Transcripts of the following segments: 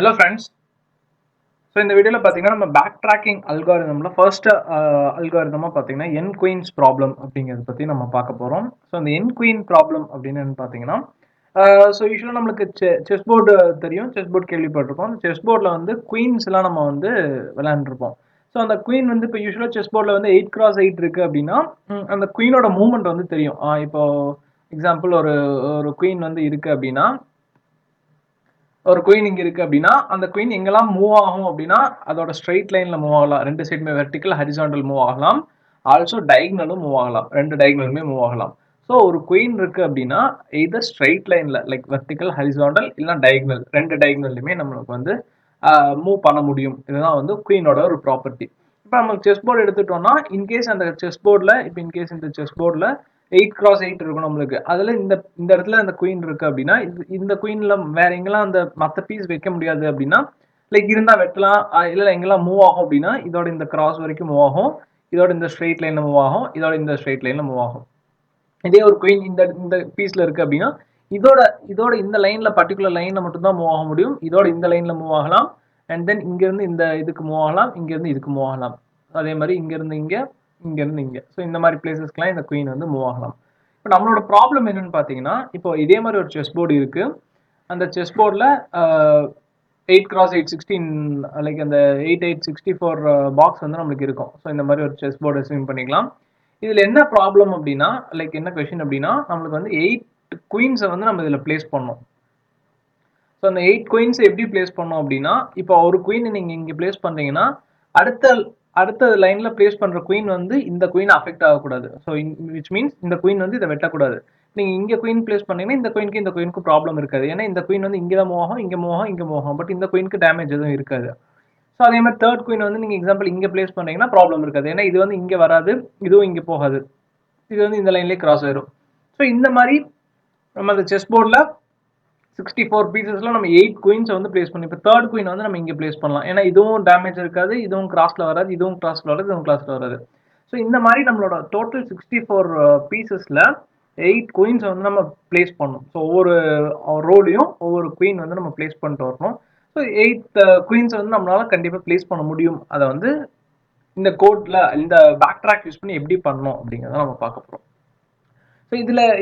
Hello friends. So இந்த வீடியோவில் பார்த்தீங்கன்னா நம்ம பேக் ட்ராக்கிங் அல்காரிதமில் ஃபர்ஸ்ட் அல்காரிதமாக பார்த்தீங்கன்னா என் குயின்ஸ் ப்ராப்ளம் அப்படிங்கிறத பற்றி நம்ம பார்க்க போகிறோம். ஸோ அந்த என் குயின் ப்ராப்ளம் அப்படின்னு பார்த்தீங்கன்னா ஸோ யூஸ்வலாக நம்மளுக்கு செஸ் போர்டு தெரியும், செஸ் போர்டு கேள்விப்பட்டிருப்போம். அந்த செஸ் போர்டில் வந்து குயின்ஸ்லாம் நம்ம வந்து விளையாண்டுருப்போம். ஸோ அந்த குயின் வந்து இப்போ யூஸ்வலாக செஸ் போர்டில் வந்து 8x8 இருக்குது அப்படின்னா அந்த குயினோட மூவ்மெண்ட் வந்து தெரியும். இப்போ எக்ஸாம்பிள் ஒரு ஒரு குயின் வந்து இருக்குது அப்படின்னா, ஒரு குயின் இங்க இருக்கு அப்படின்னா அந்த குயின் எங்கெல்லாம் மூவ் ஆகும் அப்படின்னா அதோட ஸ்ட்ரெயிட் லைன்ல மூவ் ஆகலாம், ரெண்டு சைடுமே வெர்டிக்கல் ஹரிசாண்டல் மூவ் ஆகலாம், ஆல்சோ டைகனலும் மூவ் ஆகலாம், ரெண்டு டைகனலுமே மூவ் ஆகலாம். ஸோ ஒரு குயின் இருக்கு அப்படின்னா எய்தர் ஸ்ட்ரெயிட் லைன்ல லைக் வெர்டிக்கல் ஹரிசாண்டல் இல்லைனா டைகனல், ரெண்டு டைகனல்லையுமே நம்மளுக்கு வந்து மூவ் பண்ண முடியும். இதுதான் வந்து குயினோட ஒரு ப்ராப்பர்ட்டி. இப்போ நம்ம செஸ் போர்டு எடுத்துட்டோம்னா இன்கேஸ் அந்த செஸ் போர்டில் இப்போ இன்கேஸ் இந்த செஸ் போர்டில் 8x8 இருக்கும் நம்மளுக்கு. அதில் இந்த இந்த இடத்துல அந்த குயின் இருக்கு அப்படின்னா இந்த குயின்ல வேற எங்கெல்லாம் அந்த மற்ற பீஸ் வைக்க முடியாது அப்படின்னா லைக் இருந்தா வெட்டலாம், இல்லை எங்கெல்லாம் மூவ் ஆகும் அப்படின்னா இதோட இந்த கிராஸ் வரைக்கும் மூவ் ஆகும், இதோட இந்த ஸ்ட்ரெயிட் லைன்ல மூவ் ஆகும், இதோட இந்த ஸ்ட்ரெயிட் லைன்ல மூவ் ஆகும். இதே ஒரு குயின் இந்த இந்த பீஸ்ல இருக்கு அப்படின்னா இதோட இதோட இந்த லைன்ல பர்டிகுலர் லைன்ல மட்டும்தான் மூவ் ஆக முடியும், இதோட இந்த லைன்ல மூவ் ஆகலாம், அண்ட் தென் இங்க இருந்து இந்த இதுக்கு மூவ் ஆகலாம், இங்க இருந்து இதுக்கு மூவ் ஆகலாம், அதே மாதிரி இங்க இருந்து இங்க, இங்க இருந்து இங்க. ஸோ இந்த மாதிரி பிளேசஸ்க்குலாம் இந்த குயின் வந்து மூவ் ஆகலாம். இப்போ நம்மளோட ப்ராப்ளம் என்னன்னு பார்த்தீங்கன்னா இப்போ இதே மாதிரி ஒரு செஸ் போர்டு இருக்கு. அந்த செஸ் போர்டில் 8x8 லைக் அந்த 8864 பாக்ஸ் வந்து நம்மளுக்கு இருக்கும். ஸோ இந்த மாதிரி ஒரு செஸ் போர்டு அசியூம் பண்ணிக்கலாம். இதில் என்ன ப்ராப்ளம் அப்படின்னா லைக் என்ன கொஸ்டின் அப்படின்னா நம்மளுக்கு வந்து 8 குயின்ஸை வந்து நம்ம இதில் பிளேஸ் பண்ணோம். ஸோ அந்த 8 குயின்ஸை எப்படி பிளேஸ் பண்ணோம் அப்படின்னா இப்போ ஒரு குயின் நீங்கள் இங்கே பிளேஸ் பண்ணுறீங்கன்னா அடுத்த அடுத்த லைனில் பிளேஸ் பண்ணுற குயின் வந்து இந்த குயின் அஃபெக்ட் ஆகக்கூடாது. ஸோ விச் மீன்ஸ் இந்த குயின் வந்து இதை வெட்டக்கூடாது. நீங்கள் இங்கே குயின் பிளேஸ் பண்ணீங்கன்னா இந்த குயினுக்கு ப்ராப்ளம் இருக்காது. ஏன்னா இந்த குயின் வந்து இங்கே தான் மூவ் ஆகும், இங்கே மூவ் ஆகும், இங்கே மூவ் ஆகும். பட் இந்த குயினுக்கு டேமேஜ் எதுவும் இருக்காது. ஸோ அதே மாதிரி தேர்ட் குயின் வந்து நீங்கள் எக்ஸாம்பிள் இங்கே பிளேஸ் பண்ணீங்கன்னா ப்ராப்ளம் இருக்காது. ஏன்னா இது வந்து இங்கே வராது, இதுவும் இங்கே போகாது, இது வந்து இந்த லைன்லேயே கிராஸ் ஆயிரும். ஸோ இந்த மாதிரி நம்ம அந்த செஸ் போர்டில் 64 பீசஸ்ல நம்ம 8 குயின்ஸை வந்து பிளேஸ் பண்ணி இப்போ தேர்ட் குயின் வந்து நம்ம இங்கே பிளேஸ் பண்ணலாம். ஏன்னா இதுவும் டேமேஜ் இருக்காது, இதுவும் கிராஸ்ல வராது, இதுவும் கிராஸ்ல வராது, இதுவும் கிராஸ்ல வராது. ஸோ இந்த மாதிரி நம்மளோட டோட்டல் 64 பீசஸ்ல 8 குயின்ஸை வந்து நம்ம பிளேஸ் பண்ணணும். ஸோ ஒவ்வொரு ரோலையும் ஒவ்வொரு குயின் வந்து நம்ம பிளேஸ் பண்ணிட்டு வரணும். ஸோ 8 குயின்ஸை வந்து நம்மளால கண்டிப்பாக பிளேஸ் பண்ண முடியும். அதை வந்து இந்த கோட்ல இந்த பேக் ட்ராக் யூஸ் பண்ணி எப்படி பண்ணணும் அப்படிங்கிறத நம்ம பார்க்க போகிறோம். ஸோ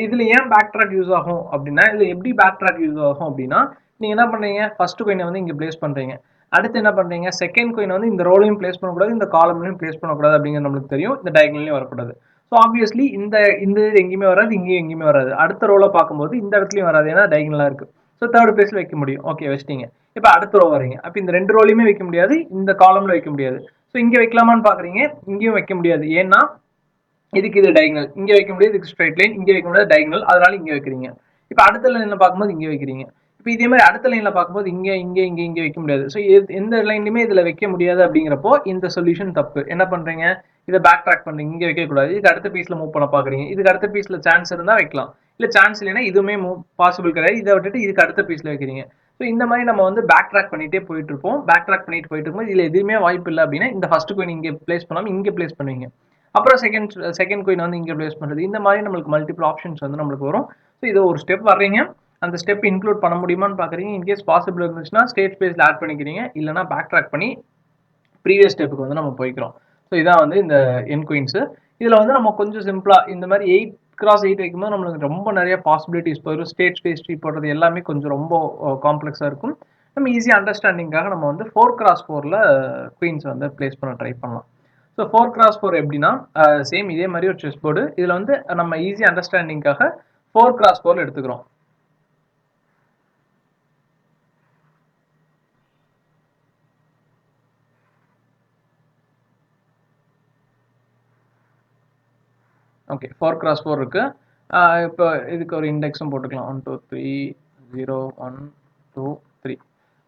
இதில் ஏன் பேக் ட்ராக் யூஸ் ஆகும் அப்படின்னா இதில் எப்படி பேக் ட்ராக் யூஸ் ஆகும் அப்படின்னா நீங்கள் என்ன பண்ணுறீங்க, ஃபர்ஸ்ட் குயினை வந்து இங்கே பிளேஸ் பண்ணுறீங்க, அடுத்து என்ன பண்ணுறீங்க செகண்ட் குயினை வந்து இந்த ரோலையும் பிளேஸ் பண்ணக்கூடாது, இந்த காலம்லையும் பிளேஸ் பண்ணக்கூடாது அப்படிங்கிறது நம்மளுக்கு தெரியும், இந்த டயகனலையும் வரக்கூடாது. ஸோ ஆப்வியஸ்லி இந்த இந்த இது எங்கேயுமே வராது, இங்கேயும் எங்கேயுமே வராது. அடுத்த ரோலை பார்க்கும்போது இந்த இடத்துலையும் வராது, ஏன்னா டயகனலாக இருக்குது. ஸோ தேர்ட் பிளேஸில் வைக்க முடியும். ஓகே வச்சிட்டீங்க. இப்போ அடுத்த ரோ வரீங்க, அப்போ இந்த ரெண்டு ரோலையுமே வைக்க முடியாது, இந்த காலம்ல வைக்க முடியாது. ஸோ இங்கே வைக்கலாமான்னு பார்க்குறீங்க, இங்கேயும் வைக்க முடியாது. ஏன்னா இதுக்கு இது டயகனல், இங்கே வைக்க முடியாது, இதுக்கு ஸ்ட்ரைட் லைன், இங்கே வைக்க முடியாது டயகனல், அதனால இங்கே வைக்கிறீங்க. இப்போ அடுத்த லைனில் பார்க்கும்போது இங்கே வைக்கிறீங்க. இப்போ இதே மாதிரி அடுத்த லைனில் பார்க்கும்போது இங்கே இங்கே இங்கே இங்கே வைக்க முடியாது. ஸோ எந்த லைன்லையுமே இதில் வைக்க முடியாது. அப்படிங்கிறப்போ இந்த சொல்யூஷன் தப்பு. என்ன பண்ணுறீங்க, இதை பேக் ட்ராக் பண்ணுறீங்க, இங்கே வைக்கக்கூடாது, இதுக்கு அடுத்த பீஸில் மூவ் பண்ண பார்க்குறீங்க, இதுக்கு அடுத்த பீஸில் சான்ஸ் இருந்தால் வைக்கலாம், இல்லை சான்ஸ் இல்லைன்னா இதுவுமே பாசிபிள் கிடையாது, இதை விட்டுட்டு இதுக்கு அடுத்த பீஸில் வைக்கிறீங்க. ஸோ இந்த மாதிரி நம்ம வந்து பேக் ட்ராக் பண்ணிகிட்டே போயிட்டு இருப்போம். பேக் ட்ராக் பண்ணிட்டு போயிட்டு இருக்கும்போது இதில் எதுவுமே வாய்ப்பு இல்லை அப்படின்னா இந்த ஃபர்ஸ்ட் குயின் இங்கே பிளேஸ் பண்ணாமல் இங்கே பிளேஸ் பண்ணுவீங்க. அப்புறம் செகண்ட் குயின் வந்து இங்கே பிளேஸ் பண்ணுறது. இந்த மாதிரி நம்மளுக்கு மல்டிபிள் ஆப்ஷன்ஸ் வந்து நம்மளுக்கு வரும். ஸோ இது ஒரு ஸ்டெப் வர்றீங்க, அந்த ஸ்டெப் இன்க்ளூட் பண்ண முடியுமான்னு பார்க்குறீங்க. இன்கேஸ் பாசிபிள் இருந்துச்சுன்னா ஸ்டேட் ஸ்பேஸில் ஆட் பண்ணிக்கிறீங்க, இல்லைனா பேக் ட்ராக் பண்ணி ப்ரீவியஸ் ஸ்டெப்புக்கு வந்து நம்ம போய்க்கிறோம். ஸோ இதான் வந்து இந்த என் குயின்ஸு. இதில் வந்து நம்ம கொஞ்சம் சிம்பிளாக இந்த மாதிரி 8x8 வைக்கும்போது நம்மளுக்கு ரொம்ப நிறைய பாசிபிலிட்டிஸ் போயிடும். ஸ்டேட் ஸ்பேஸ் ட்ரீ போடுறது எல்லாமே கொஞ்சம் ரொம்ப காம்ப்ளெக்ஸாக இருக்கும். நம்ம ஈஸியாக அண்டர்ஸ்டாண்டிங்காக நம்ம வந்து 4x4 குயின்ஸ் வந்து பிளேஸ் பண்ண ட்ரை பண்ணலாம். ஸோ 4x4 எப்படின்னா சேம் இதே மாதிரி ஒரு செஸ் போர்டு. இதில் வந்து நம்ம ஈஸி அண்டர்ஸ்டாண்டிங்காக 4x4 எடுத்துக்கிறோம். ஓகே 4x4 இருக்கு. இப்போ இதுக்கு ஒரு இண்டெக்ஸும் போட்டுக்கலாம், 1 2 3 0 1 2 3.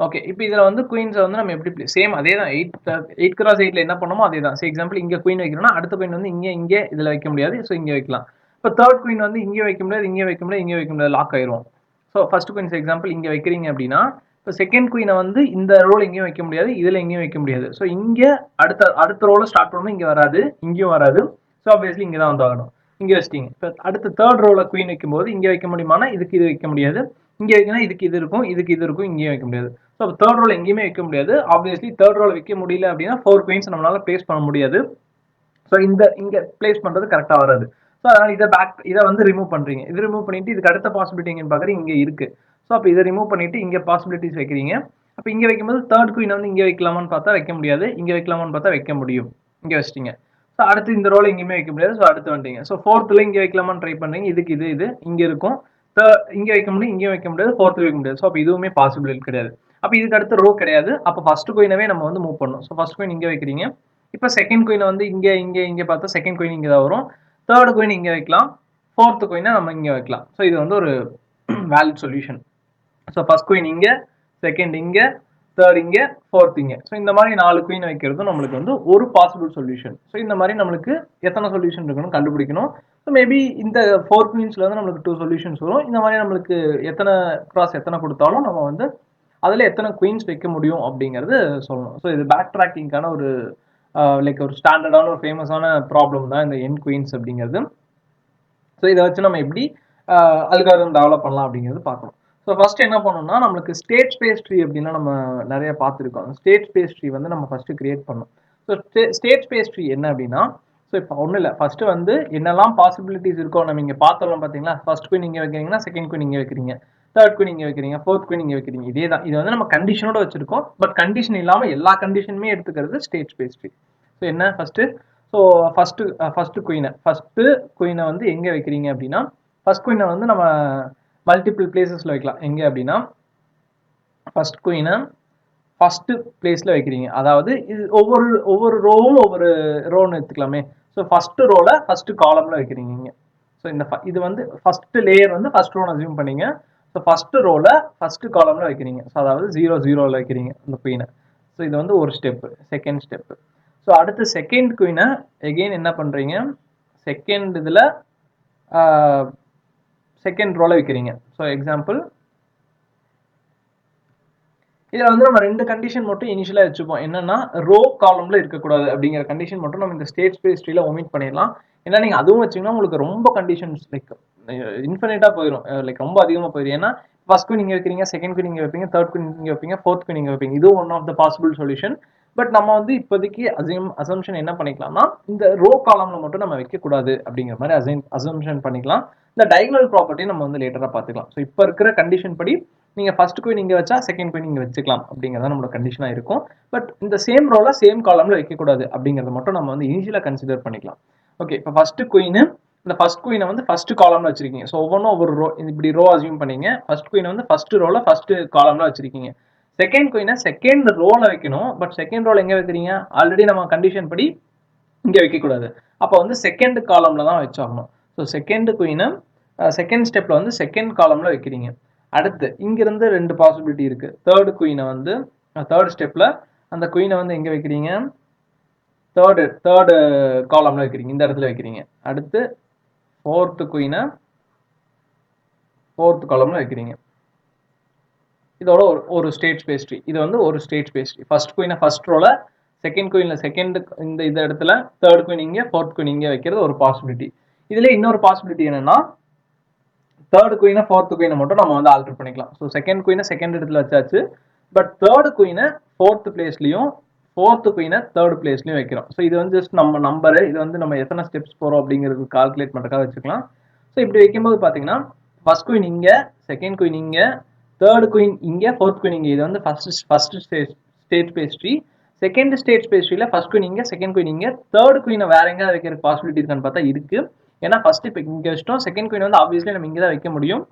ஓகே இப்போ இதில் வந்து குயின்ஸை வந்து நம்ம எப்படி சேம் அதே தான் 8x8 என்ன பண்ணோமோ அதே தான். எக்ஸாம்பிள் இங்கே குயின் வைக்கிறோம்னா அடுத்த குயின் வந்து இங்கே இதில் வைக்க முடியாது, ஸோ இங்கே வைக்கலாம். இப்போ தேர்ட் குயின் வந்து இங்கே வைக்க முடியாது, இங்கே வைக்க முடியாது, இங்கே வைக்க முடியாது, லாக் ஆயிரும். ஸோ ஃபர்ஸ்ட் குயின்ஸ் எக்ஸாம்பிள் இங்கே வைக்கிறீங்க அப்படின்னா இப்போ செகண்ட் குயினை வந்து இந்த ரோல் எங்கேயும் வைக்க முடியாது, இதில் எங்கேயும் வைக்க முடியாது. ஸோ இங்கே அடுத்த ரோலை ஸ்டார்ட் பண்ணும்போது இங்கே வராது, இங்கேயும் வராது. ஸோ ஆப்வியஸ்லி இங்கே தான் வந்து ஆகணும். இங்கே வச்சிட்டீங்க. இப்போ அடுத்த தேர்ட் ரோல குயின் வைக்கும்போது இங்கே வைக்க முடியுமானா இதுக்கு இது வைக்க முடியாது, இங்கே வைக்கணும் இதுக்கு இது இருக்கும், இதுக்கு இது இருக்கும், இங்கேயும் வைக்க முடியாது. ஸோ தேர்ட் ரோல எங்கேயுமே வைக்க முடியாது. ஆப்வியஸ்லி தேர்ட் ரோல வைக்க முடியல அப்படின்னா 4 குயின்ஸ் நம்மளால பிளேஸ் பண்ண முடியாது. ஸோ இங்க பிளேஸ் பண்றது கரெக்டா வராது. ஸோ அதனால இதை வந்து ரிமூவ் பண்றீங்க. இது ரிமூவ் பண்ணிட்டு இதுக்கு அடுத்த பாசிபிலிட்டி எங்கன்னு பாக்குறீங்க, இங்க இருக்கு. ஸோ அப்போ இதை ரிமூவ் பண்ணிட்டு இங்க பாசிபிலிட்டிஸ் வைக்கிறீங்க. அப்போ இங்க வைக்கும்போது தேர்ட் குயின் வந்து இங்க வைக்கலாமான்னு பார்த்தா வைக்க முடியாது, இங்க வைக்கலாமான்னு பார்த்தா வைக்க முடியும். இங்க வச்சிட்டீங்க. ஸோ அடுத்து இந்த ரோல எங்கேயுமே வைக்க முடியாது. ஸோ அடுத்து வந்துட்டீங்க. ஸோ ஃபோர்த்ல இங்க வைக்கலாமான்னு ட்ரை பண்றீங்க. இதுக்கு இது இங்க இருக்கும். இங்க வைக்க முடியும், இங்கே வைக்க முடியாது, ஃபோர்த்ல வைக்க முடியாது. ஸோ அப்போ இதுவுமே பாசிபிள் கிடையாது. அப்போ இதுக்கு அடுத்த ரோ கிடையாது. அப்போ ஃபர்ஸ்ட் குயினவே நம்ம வந்து மூவ் பண்ணணும். ஸோ ஃபர்ஸ்ட் குயின் இங்க வைக்கிறீங்க. இப்போ செகண்ட் குயினை வந்து இங்க பார்த்தா செகண்ட் குயின் இங்கே தான் வரும். தேர்ட் குயின் இங்கே வைக்கலாம், ஃபோர்த் குயினை நம்ம இங்கே வைக்கலாம். ஸோ இது வந்து ஒரு valid solution. So first queen இங்கே, செகண்ட் இங்கே, தேர்ட் இங்கே, ஃபோர்த் இங்கே. ஸோ இந்த மாதிரி 4 குயின் வைக்கிறதும் நம்மளுக்கு வந்து ஒரு பாசிபிள் சொல்யூஷன். ஸோ இந்த மாதிரி நம்மளுக்கு எத்தனை சொல்யூஷன் இருக்குன்னு கண்டுபிடிக்கணும். ஸோ மேபி இந்த 4 குயின்ஸ்ல வந்து நம்மளுக்கு 2 சொல்யூஷன்ஸ் வரும். இந்த மாதிரி நம்மளுக்கு எத்தனை கிராஸ் எத்தனை கொடுத்தாலும் நம்ம வந்து அதில் எத்தனை குயின்ஸ் வைக்க முடியும் அப்படிங்கிறது சொல்லணும். ஸோ இது பேக் ட்ராக்கிங்கான ஒரு லைக் ஒரு ஸ்டாண்டர்டான ஒரு ஃபேமஸான ப்ராப்ளம் தான் இந்த என் குயின்ஸ் அப்படிங்கிறது. ஸோ இதை வச்சு நம்ம எப்படி அல்காரிதம் டெவலப் பண்ணலாம் அப்படிங்கிறது பார்க்கணும். ஸோ ஃபர்ஸ்ட் என்ன பண்ணணும்னா, நம்மளுக்கு ஸ்டேட் ஸ்பேஸ் ட்ரீ அப்படின்னா நம்ம நிறைய பார்த்துருக்கோம். ஸ்டேட் ஸ்பேஸ் ட்ரீ வந்து நம்ம ஃபர்ஸ்ட் கிரியேட் பண்ணணும். ஸோ ஸ்டேட் ஸ்பேஸ் ட்ரீ என்ன அப்படின்னா, ஸோ இப்போ ஒன்றும் இல்லை, ஃபர்ஸ்ட் வந்து என்னெல்லாம் பாசிபிலிட்டிஸ் இருக்கோ நம்ம இங்கே பார்த்தோம் பார்த்தீங்களா. ஃபர்ஸ்ட் குயின் இங்கே வைக்கிறீங்கன்னா செகண்ட் குயின் இங்கே வைக்கிறீங்க, தேர்ட் குயின் இங்கே வைக்கிறீங்க, ஃபோர்த் குயின் இங்கே வைக்கிறீங்க. இதே தான். இது வந்து நம்ம கண்டிஷனோட வச்சிருக்கோம். பட் கண்டிஷன் இல்லாமல் எல்லா கண்டிஷனுமே எடுத்துக்கிறது ஸ்டேட் ஸ்பேஸ் ட்ரீ. ஸோ என்ன ஃபர்ஸ்ட், ஸோ ஃபர்ஸ்ட் குயினை வந்து எங்கே வைக்கிறீங்க அப்படின்னா, ஃபர்ஸ்ட் குயினை வந்து நம்ம மல்டிபிள் பிளேசஸ்ல வைக்கலாம். எங்கே அப்படின்னா, ஃபர்ஸ்ட் குயினை ஃபர்ஸ்ட் பிளேஸ்ல வைக்கிறீங்க. அதாவது இது ஒவ்வொரு ரோவும் ஒவ்வொரு ரோன்னு எடுத்துக்கலாமே. ஸோ ஃபர்ஸ்ட் ரோல ஃபர்ஸ்ட் காலம்ல வைக்கிறீங்க. ஸோ இது வந்து ஃபர்ஸ்ட் லேயர் வந்து ஃபர்ஸ்ட் ரோன்னு அசியூம் பண்ணீங்க. ஸோ ஃபர்ஸ்ட் ரோல ஃபர்ஸ்ட் காலம்ல வைக்கிறீங்க. ஸோ அதாவது 0 வைக்கிறீங்க இந்த குயினை. ஸோ இது வந்து ஒரு ஸ்டெப், செகண்ட் ஸ்டெப். ஸோ அடுத்து செகண்ட் குயினை எகெயின் என்ன பண்றீங்க, செகண்ட் இதில் செகண்ட் ரோல வைக்கிறீங்க. ஸோ எக்ஸாம்பிள் இதில் வந்து நம்ம 2 கண்டிஷன் மட்டும் இனிஷியலாக வச்சுப்போம். என்னன்னா, ரோ காலம்ல இருக்கக்கூடாது அப்படிங்கிற கண்டிஷன் மட்டும் நம்ம இந்த ஸ்டேட் ஸ்பேஸ் ட்ரீல ஒமிட் பண்ணிடலாம். ஏன்னா நீங்க அதுவும் வச்சீங்கன்னா உங்களுக்கு ரொம்ப கண்டிஷன்ஸ் லைக் இன்ஃபினிட்டா போயிடும், லைக் ரொம்ப அதிகமாக போயிடும். ஏன்னா ஃபர்ஸ்ட் குயின் நீங்க வைக்கிறீங்க, செகண்ட் குயின் நீங்க வைப்பீங்க, தேர்ட் குயின் நீங்க வைப்பீங்க, ஃபோர்த் குயின் நீங்க வைப்பீங்க. இது one of the possible solution. But நம்ம வந்து இப்போதைக்கு அசம்ஷன் என்ன பண்ணிக்கலாம்னா, இந்த ரோ காலம்ல மட்டும் நம்ம வைக்கக்கூடாது அப்படிங்கிற மாதிரி அசம்ஷன் பண்ணிக்கலாம். இந்த டயகனல் ப்ராப்பர்ட்டி நம்ம வந்து லேட்டரா பார்த்துக்கலாம். ஸோ இப்போ இருக்கிற கண்டிஷன் படி நீங்க ஃபர்ஸ்ட் குயின் இங்க வச்சா செகண்ட் குயின் இங்க வச்சுக்கலாம் அப்படிங்கிறத நம்மளோட கண்டிஷனா இருக்கும். பட் இந்த சேம் ரோல சேம் காலம்ல வைக்கக்கூடாது அப்படிங்கிறத மட்டும் நம்ம வந்து இனிஷியலா கன்சிடர் பண்ணிக்கலாம். ஓகே, இப்போ ஃபர்ஸ்ட் குயின், இந்த ஃபர்ஸ்ட் குயினை வந்து ஃபர்ஸ்ட் காலம்ல வச்சிருக்கீங்க. ஸோ ஒவ்வொன்றும் ஒவ்வொரு ரோ, இப்படி ரோ அசியூம் பண்ணீங்க. ஃபர்ஸ்ட் குயினை வந்து ஃபர்ஸ்ட் ரோல ஃபர்ஸ்ட் காலம்ல வச்சிருக்கீங்க. செகண்ட் குயினை செகண்ட் ரோல வைக்கணும். பட் செகண்ட் ரோல எங்க வைக்கிறீங்க, ஆல்ரெடி நம்ம கண்டிஷன் படி இங்க வைக்கக்கூடாது. அப்போ வந்து செகண்ட் காலம்ல தான் வச்சாகணும். ஸோ செகண்ட் குயினை செகண்ட் ஸ்டெப்ல வந்து செகண்ட் காலம்ல வைக்கிறீங்க. அடுத்து இங்கிருந்து 2 பாசிபிலிட்டி இருக்கு. தேர்ட் குயினை வந்து தேர்ட் ஸ்டெப்ல அந்த குயினை வந்து எங்க வைக்கிறீங்க, தேர்ட் காலம்ல வைக்கிறீங்க, இந்த இடத்துல வைக்கிறீங்க. அடுத்து ஃபோர்த் குயினை ஃபோர்த் காலம்ல வைக்கிறீங்க. இதோட ஒரு ஸ்டேட் ஸ்பேஸ் ட்ரீ. இது வந்து ஒரு ஸ்டேட் ஸ்பேஸ் ட்ரீ. ஃபர்ஸ்ட் குயினை ஃபர்ஸ்ட் ரோல, செகண்ட் குயின்ல செகண்ட் இந்த இடத்துல, தேர்ட் குயின் இங்கே, ஃபோர்த் குயின் இங்கே வைக்கிறது ஒரு பாசிபிலிட்டி. இதுல இன்னொரு பாசிபிலிட்டி என்னன்னா, தேர்ட் குயினை ஃபோர்த் குயினை மட்டும் நம்ம வந்து ஆல்டர் பண்ணிக்கலாம். ஸோ செகண்ட் குயினை செகண்ட் இடத்துல வச்சாச்சு. பட் தேர்ட் குயினை ஃபோர்த் பிளேஸ்லையும் ஃபோர்த் குயினை தேர்ட் பிளேஸ்லையும் வைக்கிறோம். ஸோ இது வந்து ஜஸ்ட் நம்ம நம்பரு, இது வந்து நம்ம எத்தனை ஸ்டெப்ஸ் போகிறோம் அப்படிங்கிறது கால்குலேட் பண்ணுறதுக்காக வச்சுக்கலாம். ஸோ இப்படி வைக்கும்போது பார்த்தீங்கன்னா, ஃபர்ஸ்ட் குயின் இங்கே, செகண்ட் குயின் இங்கே, தேர்ட் குயின் இங்கே, ஃபோர்த் குயின் இங்கே. இது வந்து ஃபர்ஸ்ட் ஸ்டேட் ஸ்பேஸ் ட்ரீ. செகண்ட் ஸ்டேட் ஸ்பேஸ் ட்ரீல ஃபர்ஸ்ட் குயின் இங்கே, செகண்ட் குயின் இங்கே, தேர்ட் குயினை வேற எங்கேயாவது வைக்கிற பாசிபிலிட்டி இருக்கான்னு பார்த்தா இருக்கு. ஏன்னா ஃபர்ஸ்ட் இப்போ இங்கே வச்சிட்டோம், செகண்ட் குயின் வந்து ஆப்வியஸ்லி நம்ம இங்கே தான் வைக்க முடியும்,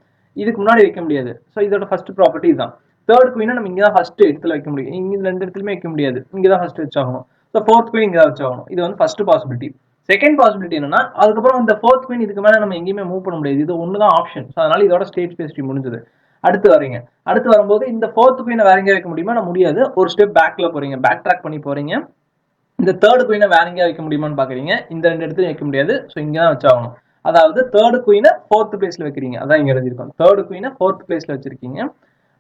இதுக்கு முன்னாடி வைக்க முடியாது. ஸோ இதோட ஃபர்ஸ்ட் ப்ராப்பர்ட்டி இதுதான். தேர்ட் குயினை நம்ம இங்கே தான் ஃபர்ஸ்ட் இடத்துல வைக்க முடியும், இங்கே 2 இடத்துலையுமே வைக்க முடியாது, இங்கே தான் ஃபர்ஸ்ட் வச்சாகணும். ஸோ ஃபோர்த் குயின் இங்கே தான் வச்சாகணும். இது வந்து ஃபர்ஸ்ட் பாசிபிலிட்டி. செகண்ட் பாசிபிலிட்டி என்னன்னா, அதுக்கப்புறம் இந்த ஃபோர்த் குயின் இதுக்கு மேலே நம்ம எங்கேயுமே மூவ் பண்ண முடியாது, இது ஒன்று தான் ஆப்ஷன். ஸோ அதனால இதோட ஸ்டேட் ஸ்பேஸ் ட்ரீ முடிஞ்சது. அடுத்து வரீங்க, அடுத்து வரும்போது இந்த ஃபோர்த் குயினை வேற எங்கே வைக்க முடியுமா, முடியாது. ஒரு ஸ்டெப் பேக்ல போறீங்க, பேக் ட்ராக் பண்ணி போறீங்க. இந்த தேர்ட் குயினை வேற எங்கேயா வைக்க முடியுமான்னு பாக்குறீங்க, இந்த 2 இடத்துலையும் வைக்க முடியாது. ஸோ இங்கே தான் வச்சாகணும். அதாவது தேர்ட் குயினை ஃபோர்த் பிளேஸ்ல வைக்கிறீங்க, அதான் இங்க எழுதிருக்கோம். தேர்ட் குயினை ஃபோர்த் பிளேஸ்ல வச்சிருக்கீங்க.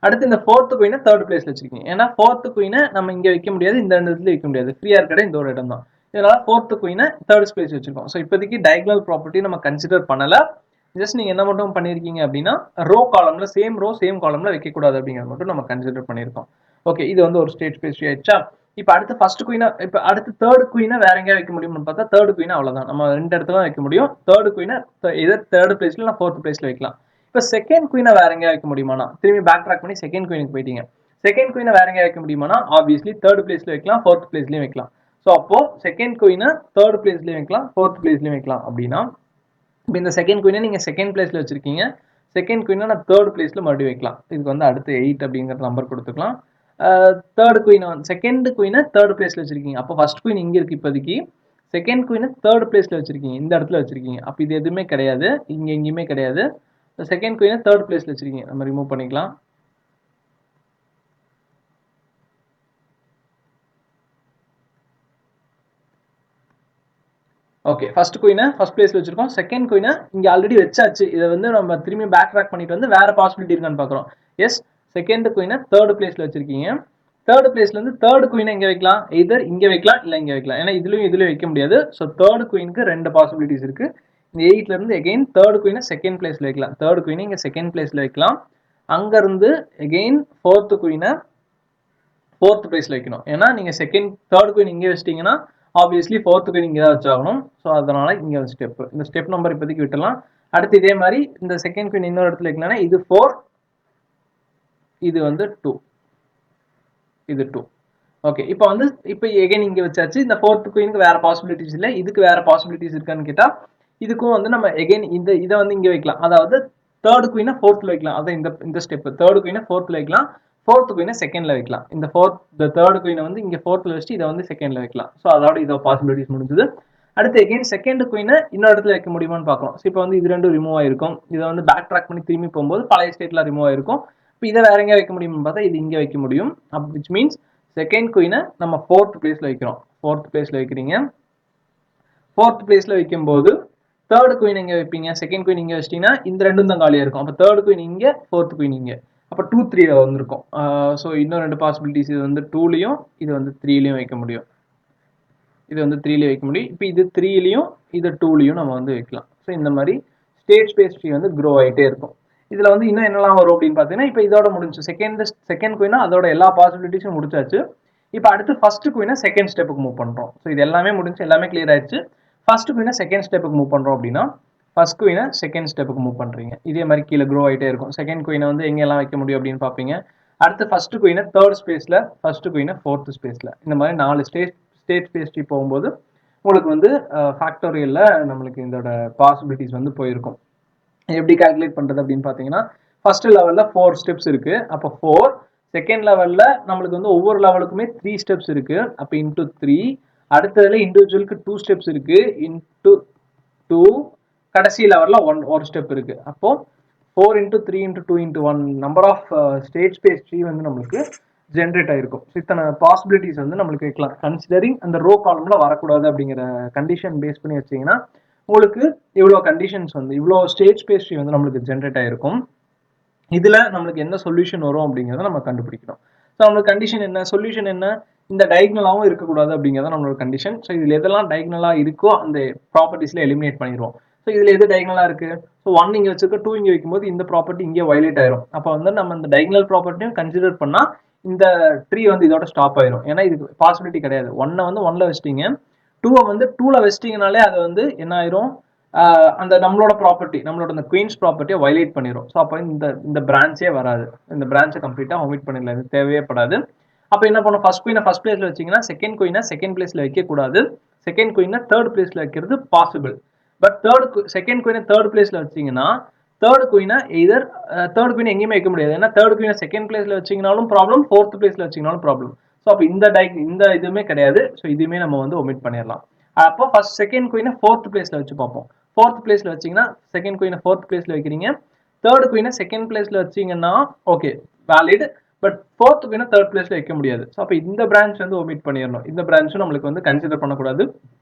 அடுத்து இந்த ஃபோர்த் குயினை தேர்ட் பிளேஸ்ல வச்சிருக்கீங்க. ஏன்னா ஃபோர்த் குயினை நம்ம இங்க வைக்க முடியாது, இந்த இடத்துல வைக்க முடியாது, ஃப்ரீயா இருக்கிற இந்த ஒரு இடம் தான். இதனால ஃபோர்த் குயினை தேர்ட் பிளேஸ் வச்சிருக்கோம். ஸோ இப்போதைக்கு டயகனல் ப்ராப்பர்ட்டி நம்ம கன்சிடர் பண்ணல. ஜஸ்ட் நீங்க என்ன மட்டும் பண்ணிருக்கீங்க அப்படின்னா, ரோ காலம்ல சேம் ரோ சேம் காலம்ல வைக்கக்கூடாது அப்படிங்கிறது மட்டும் நம்ம கன்சிடர் பண்ணியிருக்கோம். ஓகே, இது வந்து ஒரு ஸ்டேட் ஸ்பேஸ் ட்ரீ ஆயிடுச்சா. இப்போ அடுத்து ஃபர்ஸ்ட் குயினை, இப்போ அடுத்து தேர்ட் குயினை வேற எங்கேயா வைக்க முடியும்னு பார்த்தா தேர்ட் குயினை அவ்வளோதான், நம்ம 2 இடத்துல வைக்க முடியும். தேர்ட் குயினை இதர் தேர்ட் பிளேஸ்ல இல்லை ஃபோர்த் பிளேஸ்ல வைக்கலாம். இப்போ செகண்ட் குயினை வேற எங்கேயா வைக்க முடியுமானா, திரும்பி பேக் ட்ராக் பண்ணி செகண்ட் குயினுக்கு போயிட்டீங்க. செகண்ட் குயினை வேற எங்கேயா வைக்க முடியுமானா ஆப்வியஸ்லி தேர்ட் பிளேஸ்ல வைக்கலாம், ஃபோர்த் பிளேஸ்லயும் வைக்கலாம். ஸோ அப்போ செகண்ட் குயினை தேர்ட் பிளேஸ்லயும் வைக்கலாம், ஃபோர்த் பிளேஸ்லயும் வைக்கலாம். அப்படின்னா இப்போ இந்த செகண்ட் குயினை நீங்க செகண்ட் பிளேஸ்ல வச்சிருக்கீங்க, செகண்ட் குயினை நான் தேர்ட் பிளேஸ்ல மறுபடியும் வைக்கலாம். இதுக்கு வந்து அடுத்து 8 அப்படிங்கிற நம்பர் கொடுத்துக்கலாம். தேர்ட் குயினை செகண்ட் குயினை தேர்ட் பிளேஸ்ல வச்சிருக்கீங்க, அப்போ ஃபர்ஸ்ட் குயின் இங்க இருக்கு இப்போதைக்கு. செகண்ட் குயினை தேர்ட் பிளேஸ்ல வச்சிருக்கீங்க, இந்த இடத்துல வச்சிருக்கீங்க. அப்போ இது எதுவுமே கிடையாது, இங்க எங்கேயுமே கிடையாது. செகண்ட் குயினை தேர்ட் பிளேஸ்ல வச்சிருக்கீங்க, நம்ம ரிமூவ் பண்ணிக்கலாம். ஓகே, ஃபர்ஸ்ட் குயினை ஃபர்ஸ்ட் பிளேஸ்ல வச்சிருக்கோம். செகண்ட் குயினை இங்க ஆல்ரெடி வச்சாச்சு. இதை வந்து நம்ம திரும்பி பேக் ட்ராக் பண்ணிட்டு வந்து வேற பாசிபிலிட்டி இருக்கான்னு பாக்குறோம். எஸ், செகண்ட் குயினை தேர்ட் பிளேஸ்ல வச்சிருக்கீங்க. தேர்ட் பிளேஸ்ல இருந்து தேர்ட் குயினை எங்க வைக்கலாம், எதர் இங்க வைக்கலாம் இல்ல இங்க வைக்கலாம். ஏன்னா இதுலயும் வைக்க முடியாது. ஸோ தேர்ட் குயினுக்கு 2 பாசிபிலிட்டிஸ் இருக்கு. இந்த 8ல இருந்து எகைன் தேர்ட் குயினை செகண்ட் பிளேஸ்ல வைக்கலாம். தேர்ட் குயினை இங்க செகண்ட் பிளேஸ்ல வைக்கலாம். அங்க இருந்து எகைன் ஃபோர்த் குயினை ஃபோர்த் பிளேஸ்ல வைக்கணும். ஏன்னா நீங்க தேர்ட் குயின் இங்கே வச்சிட்டீங்கன்னா ஆப்வியஸ்லி ஃபோர்த் குயின் இங்கே தான் வச்சாகணும். ஸோ அதனால இங்க ஒரு ஸ்டெப், இந்த ஸ்டெப் நம்பர் இப்போதைக்கு விட்டுலாம். அடுத்து இதே மாதிரி இந்த செகண்ட் குயின் இன்னொரு இடத்துல வைக்கலாம்னா இது 4, இது வந்து 2, இது 2. ஓகே, இப்போ எகைன் இங்க வச்சாச்சு. இந்த ஃபோர்த் குயினுக்கு வேற பாசிபிலிட்டிஸ் இல்லை, இதுக்கு வேற பாசிபிலிட்டிஸ் இருக்கான்னு கேட்டா இதுக்கும் வந்து நம்ம எகைன் இதை வந்து இங்க வைக்கலாம். அதாவது தேர்ட் குயினை ஃபோர்த்ல வைக்கலாம். அதான் இந்த ஸ்டெப், தேர்ட் குயினை ஃபோர்த்ல வைக்கலாம், ஃபோர்த் குயினை செகண்ட்ல வைக்கலாம். இந்த தேர்ட் குயினை வந்து இங்க ஃபோர்த்ல வச்சு இதை வந்து செகண்ட்ல வைக்கலாம். ஸோ அதோட இதோ பாசிபிலிட்டிஸ் முடிஞ்சது. அடுத்து எகைன் செகண்ட் குயினை இன்னொரு இடத்துல வைக்க முடியுமான்னு பார்க்கலாம். ஸோ இப்போ வந்து இது ரெண்டும் ரிமூவ் ஆயிருக்கும். இதை வந்து பேக் ட்ராக் பண்ணி திரும்பி போகும்போது பழைய ஸ்டேட்ல ரிமூவ் ஆயிருக்கும். இப்போ இதை வேற எங்கே வைக்க முடியும்னு பார்த்தா இது இங்கே வைக்க முடியும். விச் மீன்ஸ் செகண்ட் குயினை நம்ம ஃபோர்த் பிளேஸ்ல வைக்கிறோம். ஃபோர்த் பிளேஸ்ல வைக்கிறீங்க. ஃபோர்த் பிளேஸ்ல வைக்கும்போது தேர்ட் குயின் எங்க வைப்பீங்க, செகண்ட் குயின் இங்க வச்சிட்டீங்கன்னா இந்த ரெண்டும் தான் காலியா இருக்கும். அப்போ தேர்ட் குயின் இங்க, ஃபோர்த் குயின் இங்க. அப்போ 2, 3 வந்திருக்கும். ஸோ இன்னும் 2 பாசிபிலிட்டிஸ், இது வந்து 2லயும் இது வந்து 3லயும் வைக்க முடியும். இது வந்து 3லயும் வைக்க முடியும். இப்போ இது 3லயும் இது 2லயும் நம்ம வந்து வைக்கலாம். ஸோ இந்த மாதிரி ஸ்டேட் ஸ்பேஸ் ட்ரீ வந்து க்ரோ ஆகிட்டே இருக்கும். இதுல வந்து இன்னும் என்னெல்லாம் வரும் அப்படின்னு பார்த்தீங்கன்னா, இப்போ இதோட முடிஞ்சு செகண்ட் குயினா அதோட எல்லா பாசிபிலிட்டிஸும் முடிச்சாச்சு. இப்போ அடுத்து ஃபர்ஸ்ட் குயினை செகண்ட் ஸ்டெப்புக்கு மூவ் பண்றோம். ஸோ இது எல்லாமே முடிஞ்சு, எல்லாமே கிளியர் ஆயிடுச்சு. ஃபர்ஸ்ட் குயினை செகண்ட் ஸ்டெப்புக்கு மூவ் பண்றோம் அப்படின்னா ஃபர்ஸ்ட் குயினை செகண்ட் ஸ்டெப்புக்கு மூவ் பண்றீங்க. இதே மாதிரி கீழே க்ரோ ஆகிட்டே இருக்கும். செகண்ட் குயினை வந்து எங்கெல்லாம் வைக்க முடியும் அப்படின்னு பார்ப்பீங்க. அடுத்து ஃபர்ஸ்ட் குயினை தேர்ட் ஸ்பேஸ்ல, ஃபர்ஸ்ட் குயினை ஃபோர்த் ஸ்பேஸ்ல, இந்த மாதிரி 4 ஸ்டேட் ஸ்பேஸ் ட்ரீ போகும்போது உங்களுக்கு வந்து ஃபேக்டோரியல்ல நம்மளுக்கு இதோட பாசிபிலிட்டிஸ் வந்து போயிருக்கும். எப்படி கால்குலேட் பண்றது அப்படின்னு பார்த்தீங்கன்னா, ஃபர்ஸ்ட் லெவல்ல 4 ஸ்டெப்ஸ் இருக்கு. அப்போ 4, செகண்ட் லெவல்ல நம்மளுக்கு வந்து ஒவ்வொரு லெவலுக்குமே 3 ஸ்டெப்ஸ் இருக்கு. அப்போ இன்டூ 3, அடுத்ததுல இண்டிவிஜுவலுக்கு 2 ஸ்டெப்ஸ் இருக்கு, இன்டூ 2, கடைசி லெவல்ல ஒரு ஸ்டெப் இருக்கு. அப்போ 4 × 3 × 2 × 1 number of state space tree வந்து நம்மளுக்கு ஜென்ரேட் ஆயிருக்கும். இத்தனை பாசிபிலிட்டிஸ் வந்து நம்மளுக்கு வைக்கலாம். கன்சிடரிங் அந்த ரோ காலம்ல வரக்கூடாது அப்படிங்கிற கண்டிஷன் பேஸ் பண்ணி வச்சீங்கன்னா உங்களுக்கு இவ்வளோ கண்டிஷன்ஸ் வந்து இவ்வளோ ஸ்டேட் ஸ்பேஸ் ட்ரீ வந்து நம்மளுக்கு ஜென்ரேட் ஆயிருக்கும். இதுல நம்மளுக்கு என்ன சொல்யூஷன் வரும் அப்படிங்கிறத நம்ம கண்டுபிடிக்கணும். ஸோ நம்மளுக்கு கண்டிஷன் என்ன, சொல்யூஷன் என்ன, இந்த டயக்னலாகவும் இருக்கக்கூடாது அப்படிங்கிறத நம்மளோட கண்டிஷன். ஸோ இதுல எதெல்லாம் டயக்னலா இருக்கோ அந்த ப்ராப்பர்ட்டிஸ்ல எலிமினேட் பண்ணிடுவோம். ஸோ இதுல எது டயக்னலா இருக்கு, ஸோ 1 இங்க வச்சிருக்க 2 இங்க வைக்கும்போது இந்த ப்ராப்பர்ட்டி இங்கே வயலேட் ஆயிரும். அப்போ வந்து நம்ம இந்த டயக்னல் ப்ராப்பர்ட்டியும் கன்சிடர் பண்ணா இந்த ட்ரீ வந்து இதோட ஸ்டாப் ஆயிரும். ஏன்னா இதுக்கு பாசிபிலிட்டி கிடையாது. 1 வந்து 1ல வச்சிட்டீங்க, 2 வந்து 2ல வச்சிட்டீங்கனாலே அது வந்து என்ன ஆயிரும், அந்த நம்மளோட ப்ராப்பர்ட்டி, நம்மளோட இந்த குயின்ஸ் ப்ராப்பர்ட்டியை வயலேட் பண்ணிடும். ஸோ அப்போ இந்த பிரான்ச்சே வராது. இந்த பிரான்ச்சை கம்ப்ளீட்டாக ஒமிட் பண்ணிடலாம், இது தேவையே படாது. அப்போ என்ன பண்ணும், ஃபர்ஸ்ட் குயினை ஃபர்ஸ்ட் பிளேஸ்ல வச்சிங்கன்னா செகண்ட் குயினை செகண்ட் பிளேஸ்ல வைக்கக்கூடாது, செகண்ட் குயினை தேர்ட் பிளேஸ்ல வைக்கிறது பாசிபிள். பட் செகண்ட் குயினை தேர்ட் பிளேஸ்ல வச்சிங்கன்னா தேர்ட் குயினை எதர் தேர்ட் குயினை எங்கேயுமே வைக்க முடியாது. ஏன்னா தேர்ட் குயினை செகண்ட் பிளேஸ்ல வச்சிங்கனாலும் ப்ராப்ளம், ஃபோர்த் பிளேஸ்ல வச்சிங்கனாலும் ப்ராப்ளம். ஸோ அப்போ இந்த இதுவுமே கிடையாது. ஸோ இதுவுமே நம்ம வந்து ஒமிட் பண்ணிடலாம். அப்போ ஃபர்ஸ்ட் செகண்ட் குயினை ஃபோர்த் பிளேஸ்ல வச்சு பார்ப்போம். ஃபோர்த் பிளேஸ்ல வச்சீங்கன்னா செகண்ட் குயினை ஃபோர்த் பிளேஸ்ல வைக்கிறீங்க, தேர்ட் குயினை செகண்ட் பிளேஸ்ல வச்சீங்கன்னா ஓகே வேலிட். பட் ஃபோர்த் குயினை தேர்ட் பிளேஸ்ல வைக்க முடியாது. ஸோ அப்போ இந்த பிரான்ச் வந்து ஒமிட் பண்ணிடணும். இந்த பிரான்ச்சும் நம்மளுக்கு வந்து கன்சிடர் பண்ணக்கூடாது.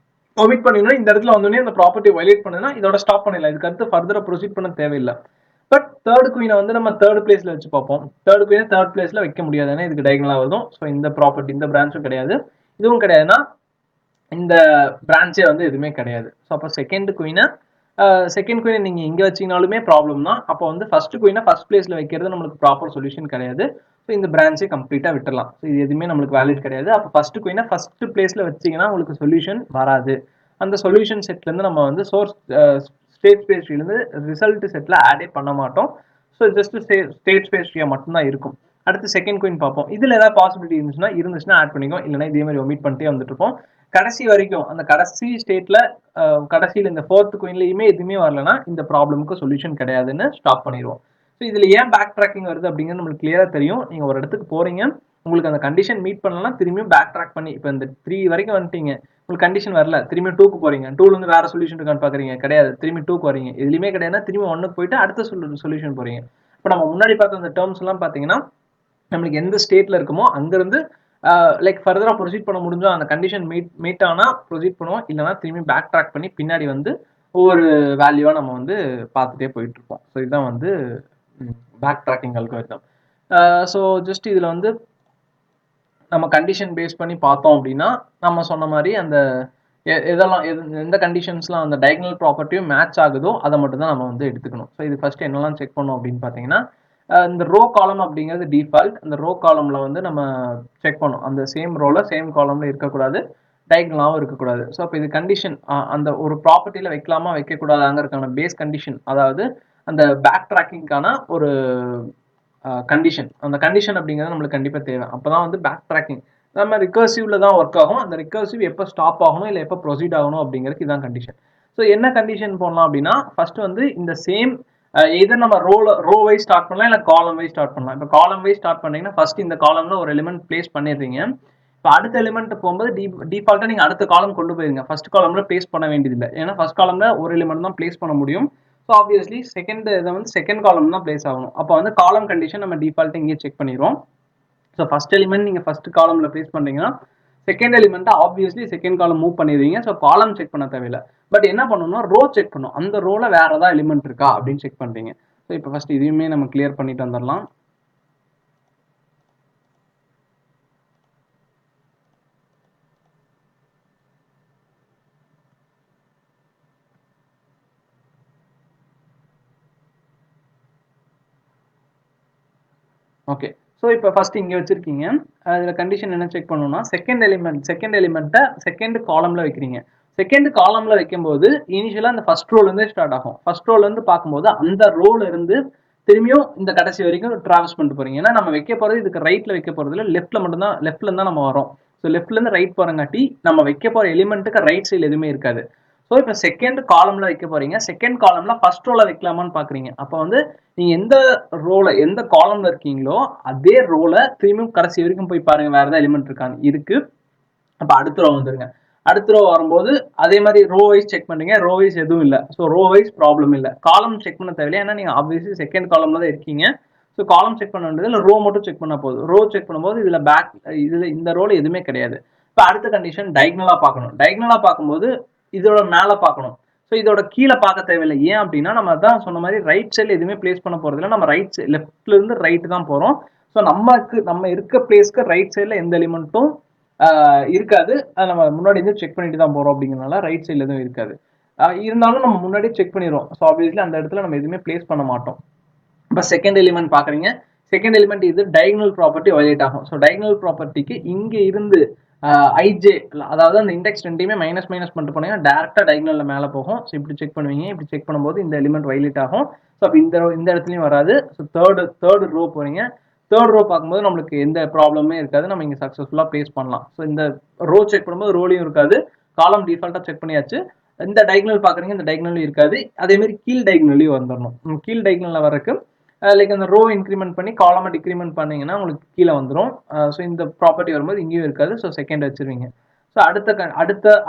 ஒமிட் பண்ணிடணும். இந்த இடத்துல வந்தோடனே அந்த ப்ராப்பர்ட்டி வயலேட் பண்ணுன்னா இதோட ஸ்டாப் பண்ணிடலாம். இதுக்கு அடுத்து ஃபர்தரா ப்ரொசீட் பண்ண தேவையில்லை. பட் தேர்ட் குயினை வந்து நம்ம தேர்ட் பிளேஸ்ல வச்சு பார்ப்போம். தேர்ட் குயினை தேர்ட் பிளேஸ்ல வைக்க முடியாது, ஏன்னா இதுக்கு டயகனலா வரும். ஸோ இந்த ப்ராப்பர்ட்டி, இந்த பிரான்ச்சும் கிடையாது, இதுவும் கிடையாதுன்னா இந்த பிரான்ச்சே வந்து எதுவுமே கிடையாது. ஸோ அப்போ செகண்ட் குயினை செகண்ட் குயினை நீங்க இங்க வச்சீங்கனாலுமே ப்ராப்ளம் தான். அப்போ வந்து ஃபர்ஸ்ட் குயினை ஃபர்ஸ்ட் பிளேஸ்ல வைக்கிறது நம்மளுக்கு ப்ராப்பர் சொல்யூஷன் கிடையாது. ஸோ இந்த பிரான்ச்சை கம்ப்ளீட்டா விட்டுறலாம். ஸோ இது எதுவுமே நம்மளுக்கு வேலிட் கிடையாது. அப்போ ஃபர்ஸ்ட் குயினை ஃபர்ஸ்ட் பிளேஸ்ல வச்சீங்கன்னா உங்களுக்கு சொல்யூஷன் வராது. அந்த சொல்யூஷன் செட்ல இருந்து நம்ம வந்து சோர்ஸ் ஸ்டேட் ஸ்பேஸ் ட்ரீல இருந்து ரிசல்ட் செட்ல ஆடே பண்ண மாட்டோம். ஸோ ஜஸ்ட் ஸ்டேட் ஸ்பேஸ் ட்ரீயா மட்டும்தான் இருக்கும். அடுத்து செகண்ட் குயின் பார்ப்போம். இதுல ஏதாவது பாசிபிலிட்டி இருந்துச்சுன்னா ஆட் பண்ணிக்கோ, இல்லைன்னா இதே மாதிரி ஒமிட் பண்ணிட்டே வந்துட்டு இருப்போம். கடைசி வரைக்கும் அந்த கடைசி ஸ்டேட்ல கடைசியில் இந்த ஃபோர்த் குயின்லயுமே எதுவுமே வரலன்னா இந்த ப்ராப்ளமுக்கு சொல்யூஷன் கிடையாதுன்னு ஸ்டாப் பண்ணிடுவோம். ஸோ இதுல ஏன் பேக் ட்ராக்கிங் வருது அப்படிங்கிறது நம்மளுக்கு கிளியரா தெரியும். நீங்க ஒரு இடத்துக்கு போறீங்க, உங்களுக்கு அந்த கண்டிஷன் மீட் பண்ணலாம், திரும்பியும் பேக் ட்ராக் பண்ணி இப்போ இந்த 3 வரைக்கும் வந்துட்டீங்க, உங்களுக்கு கண்டிஷன் வரல, திரும்பி 2க்கு போறீங்க, 2ல இருந்து வேற சொல்யூஷன் இருக்கான்னு பாக்குறீங்க, கிடையாது, திரும்பி 2க்கு வரீங்க, எதுலையுமே கிடையாதுன்னா திரும்பி 1க்கு போயிட்டு அடுத்த சொல்யூஷன் போறீங்க. இப்போ நம்ம முன்னாடி பார்த்த அந்த டேர்ம்ஸ் எல்லாம் பாத்தீங்கன்னா நம்மளுக்கு எந்த ஸ்டேட்ல இருக்குமோ அங்கிருந்து லைக் ஃபர்தரா ப்ரொசீட் பண்ண முடிஞ்சோ அந்த கண்டிஷன் மீட் ஆனா ப்ரொசீட் பண்ணுவோம், இல்லைன்னா திரும்பி பேக் ட்ராக் பண்ணி பின்னாடி வந்து ஒவ்வொரு வேல்யூவா நம்ம வந்து பார்த்துட்டே போயிட்டு இருப்போம். ஸோ இதுதான் வந்து backtracking algorithm. So just இதுல வந்து நம்ம கண்டிஷன் பேஸ் பண்ணி பார்த்தோம் அப்படின்னா நம்ம சொன்ன மாதிரி அந்த எதெல்லாம் எந்த கண்டிஷன்ஸ்லாம் அந்த டயகனல் ப்ராப்பர்ட்டியும் மேட்ச் ஆகுதோ அதை மட்டும் தான் நம்ம வந்து எடுத்துக்கணும். ஸோ இது ஃபர்ஸ்ட் என்னெல்லாம் செக் பண்ணோம் அப்படின்னு பார்த்தீங்கன்னா இந்த ரோ காலம் அப்படிங்கிறது டிஃபால்ட். அந்த ரோ காலம்ல வந்து நம்ம செக் பண்ணோம் அந்த சேம் ரோல சேம் காலம்ல இருக்கக்கூடாது, டயகனலாகவும் இருக்கக்கூடாது. ஸோ அப்போ இது கண்டிஷன் அந்த ஒரு ப்ராப்பர்ட்டியில வைக்கலாமா வைக்கக்கூடாதுங்கிறதுக்கான பேஸ் கண்டிஷன், அதாவது அந்த பேக் ட்ராக்கிங்கான ஒரு கண்டிஷன். அந்த கண்டிஷன் அப்படிங்கிறது நம்மளுக்கு கண்டிப்பாக தேவை. அப்போதான் வந்து பேக் ட்ராக்கிங் நம்ம ரிகர்சிவ்ல தான் ஒர்க் ஆகும். அந்த ரிகர்சிவ் எப்போ ஸ்டாப் ஆகணும் இல்லை எப்போ ப்ரொசீட் ஆகணும் அப்படிங்கிறதுக்கு இதான் கண்டிஷன். ஸோ என்ன கண்டிஷன் போடலாம் அப்படின்னா ஃபர்ஸ்ட் வந்து இந்த சேம் இதை நம்ம ரோ வைஸ் ஸ்டார்ட் பண்ணலாம், இல்லை காலம் வைஸ் ஸ்டார்ட் பண்ணலாம். இப்போ காலம் வைஸ் ஸ்டார்ட் பண்ணீங்கன்னா ஃபர்ஸ்ட் இந்த காலம்ல ஒரு எலிமெண்ட் பிளேஸ் பண்ணிடுறீங்க. இப்போ அடுத்த எலிமெண்ட் போகும்போது டிஃபால்ட்டா நீங்க அடுத்த காலம் கொண்டு போயிருங்க. ஃபர்ஸ்ட் காலம்ல பிளேஸ் பண்ண வேண்டியதில்லை, ஏன்னா ஃபர்ஸ்ட் காலம்ல ஒரு எலிமெண்ட் தான் பிளேஸ் பண்ண முடியும். ஸோ ஆப்வியஸ்லி செகண்ட் இதை வந்து செகண்ட் காலம் தான் பிளேஸ் ஆகணும். அப்போ வந்து காலம் கண்டிஷன் நம்ம டிஃபால்ட் இங்கே செக் பண்ணிடுவோம். ஸோ ஃபர்ஸ்ட் எலிமெண்ட் நீங்க ஃபர்ஸ்ட் காலம்ல பிளேஸ் பண்றீங்கன்னா second element obviously second column move பண்ணிடுவீங்க. ஸோ காலம் செக் பண்ண தேவையில்லை. பட் என்ன பண்ணணும்னா ரோ செக் பண்ணும், அந்த ரோல வேற ஏதாவது எலிமெண்ட் இருக்கா அப்படின்னு செக் பண்றீங்க. ஸோ இப்போ ஃபர்ஸ்ட் இதையுமே நம்ம கிளியர் பண்ணிட்டு வந்துடலாம். ஓகே, ஸோ இப்போ ஃபர்ஸ்ட் இங்கே வச்சிருக்கீங்க. அதில் கண்டிஷன் என்ன செக் பண்ணணும்னா செகண்ட் எலிமெண்ட்டை செகண்ட் காலம்ல வைக்கிறீங்க. செகண்ட் காலம்ல வைக்கும்போது இனிஷியலாக அந்த ஃபர்ஸ்ட் ரோலேருந்தே ஸ்டார்ட் ஆகும். ஃபர்ஸ்ட் ரோலேருந்து பார்க்கும்போது அந்த ரோல இருந்து திரும்பியும் இந்த கடைசி வரைக்கும் டிராவல்ஸ் பண்ணிட்டு போறீங்க. ஏன்னா நம்ம வைக்க போறது இதுக்கு ரைட்ல வைக்க போறது இல்லை, லெஃப்ட்ல மட்டும்தான், லெஃப்ட்ல இருந்தா நம்ம வரோம். ஸோ லெஃப்ட்ல இருந்து ரைட் போறங்காட்டி நம்ம வைக்க போற எலிமெண்ட்டுக்கு ரைட் சைடு எதுவுமே இருக்காது. ஸோ இப்போ செகண்ட் காலம்ல வைக்க போறீங்க. செகண்ட் காலம்ல ஃபர்ஸ்ட் ரோல வைக்கலாமான்னு பாக்குறீங்க. அப்போ வந்து நீங்க எந்த ரோல எந்த காலம்ல இருக்கீங்களோ அதே ரோல திரும்பியும் கடைசி வரைக்கும் போய் பாருங்க வேற ஏதாவது எலிமெண்ட் இருக்கான்னு. இருக்கு. அப்ப அடுத்த ரோ வந்துருங்க. அடுத்த ரோ வரும்போது அதே மாதிரி ரோ வைஸ் செக் பண்றீங்க, ரோ வைஸ் எதுவும் இல்லை. ஸோ ரோ வைஸ் ப்ராப்ளம் இல்லை. காலம் செக் பண்ண தேவையில்லை, ஏன்னா நீங்க ஆப்வியஸ்லி செகண்ட் காலம்ல தான் இருக்கீங்க. ஸோ காலம் செக் பண்ண வேண்டியது இல்லை, ரோ மட்டும் செக் பண்ண போதும். ரோ செக் பண்ணும்போது இதுல இந்த ரோல எதுவுமே கிடையாது. இப்போ அடுத்த கண்டிஷன் டயகனலா பார்க்கணும். டயகனலா பார்க்கும்போது இதோட மேல பார்க்கணும். ஸோ இதோட கீழே பார்க்க தேவையில்லை. ஏன் அப்படின்னா நம்ம அதான் சொன்ன மாதிரி ரைட் சைடில் எதுவுமே பிளேஸ் பண்ண போறது இல்லை, நம்ம லெஃப்ட்ல இருந்து ரைட் தான் போறோம். ஸோ நம்ம இருக்க பிளேஸ்க்கு ரைட் சைடில் எந்த எலிமெண்ட்டும் இருக்காது. அது நம்ம முன்னாடி இருந்து செக் பண்ணிட்டு தான் போறோம் அப்படிங்கிறதுனால ரைட் சைடில் எதுவும் இருக்காது. இருந்தாலும் நம்ம முன்னாடி செக் பண்ணிடுவோம். ஸோ ஆப்வியஸ்லி அந்த இடத்துல நம்ம எதுவுமே பிளேஸ் பண்ண மாட்டோம். இப்போ செகண்ட் எலிமெண்ட் பாக்குறீங்க. செகண்ட் எலிமெண்ட் இது டயகனல் ப்ராப்பர்ட்டி வயலேட் ஆகும். ஸோ டயகனல் ப்ராப்பர்ட்டிக்கு இங்க இருந்து ஐஜே, அதாவது அந்த இண்டெக்ஸ் ரெண்டையுமே மைனஸ் பண்ணிட்டு போனீங்கன்னா டேரக்டா டயகனல்ல மேல போகும். ஸோ இப்படி செக் பண்ணுவீங்க. இப்படி செக் பண்ணும்போது இந்த எலிமெண்ட் வயலேட் ஆகும். ஸோ அப்போ இந்த இடத்துலயும் வராது. ஸோ தேர்ட் ரோ போறீங்க. தேர்ட் ரோ பார்க்கும்போது நம்மளுக்கு எந்த ப்ராப்ளமே இருக்காது, நம்ம இங்க சக்சஸ்ஃபுல்லா பிளேஸ் பண்ணலாம். ஸோ இந்த ரோ செக் பண்ணும்போது ரோலையும் இருக்காது, காலம் டிஃபால்ட்டா செக் பண்ணியாச்சு. இந்த டயகனல் பாக்குறீங்க, இந்த டயகனலும் இருக்காது. அதே மாதிரி கீழ் டயகனலையும் வந்துடணும். கீழ் டயகனல்ல வரக்கு லைக் அந்த ரோ இன்க்ரிமெண்ட் பண்ணி காலமை டிக்ரிமெண்ட் பண்ணீங்கன்னா உங்களுக்கு கீழே வந்துடும். ஸோ இந்த ப்ராப்பர்ட்டி வரும்போது இங்கேயும் இருக்காது. So second வச்சிருவீங்க. ஸோ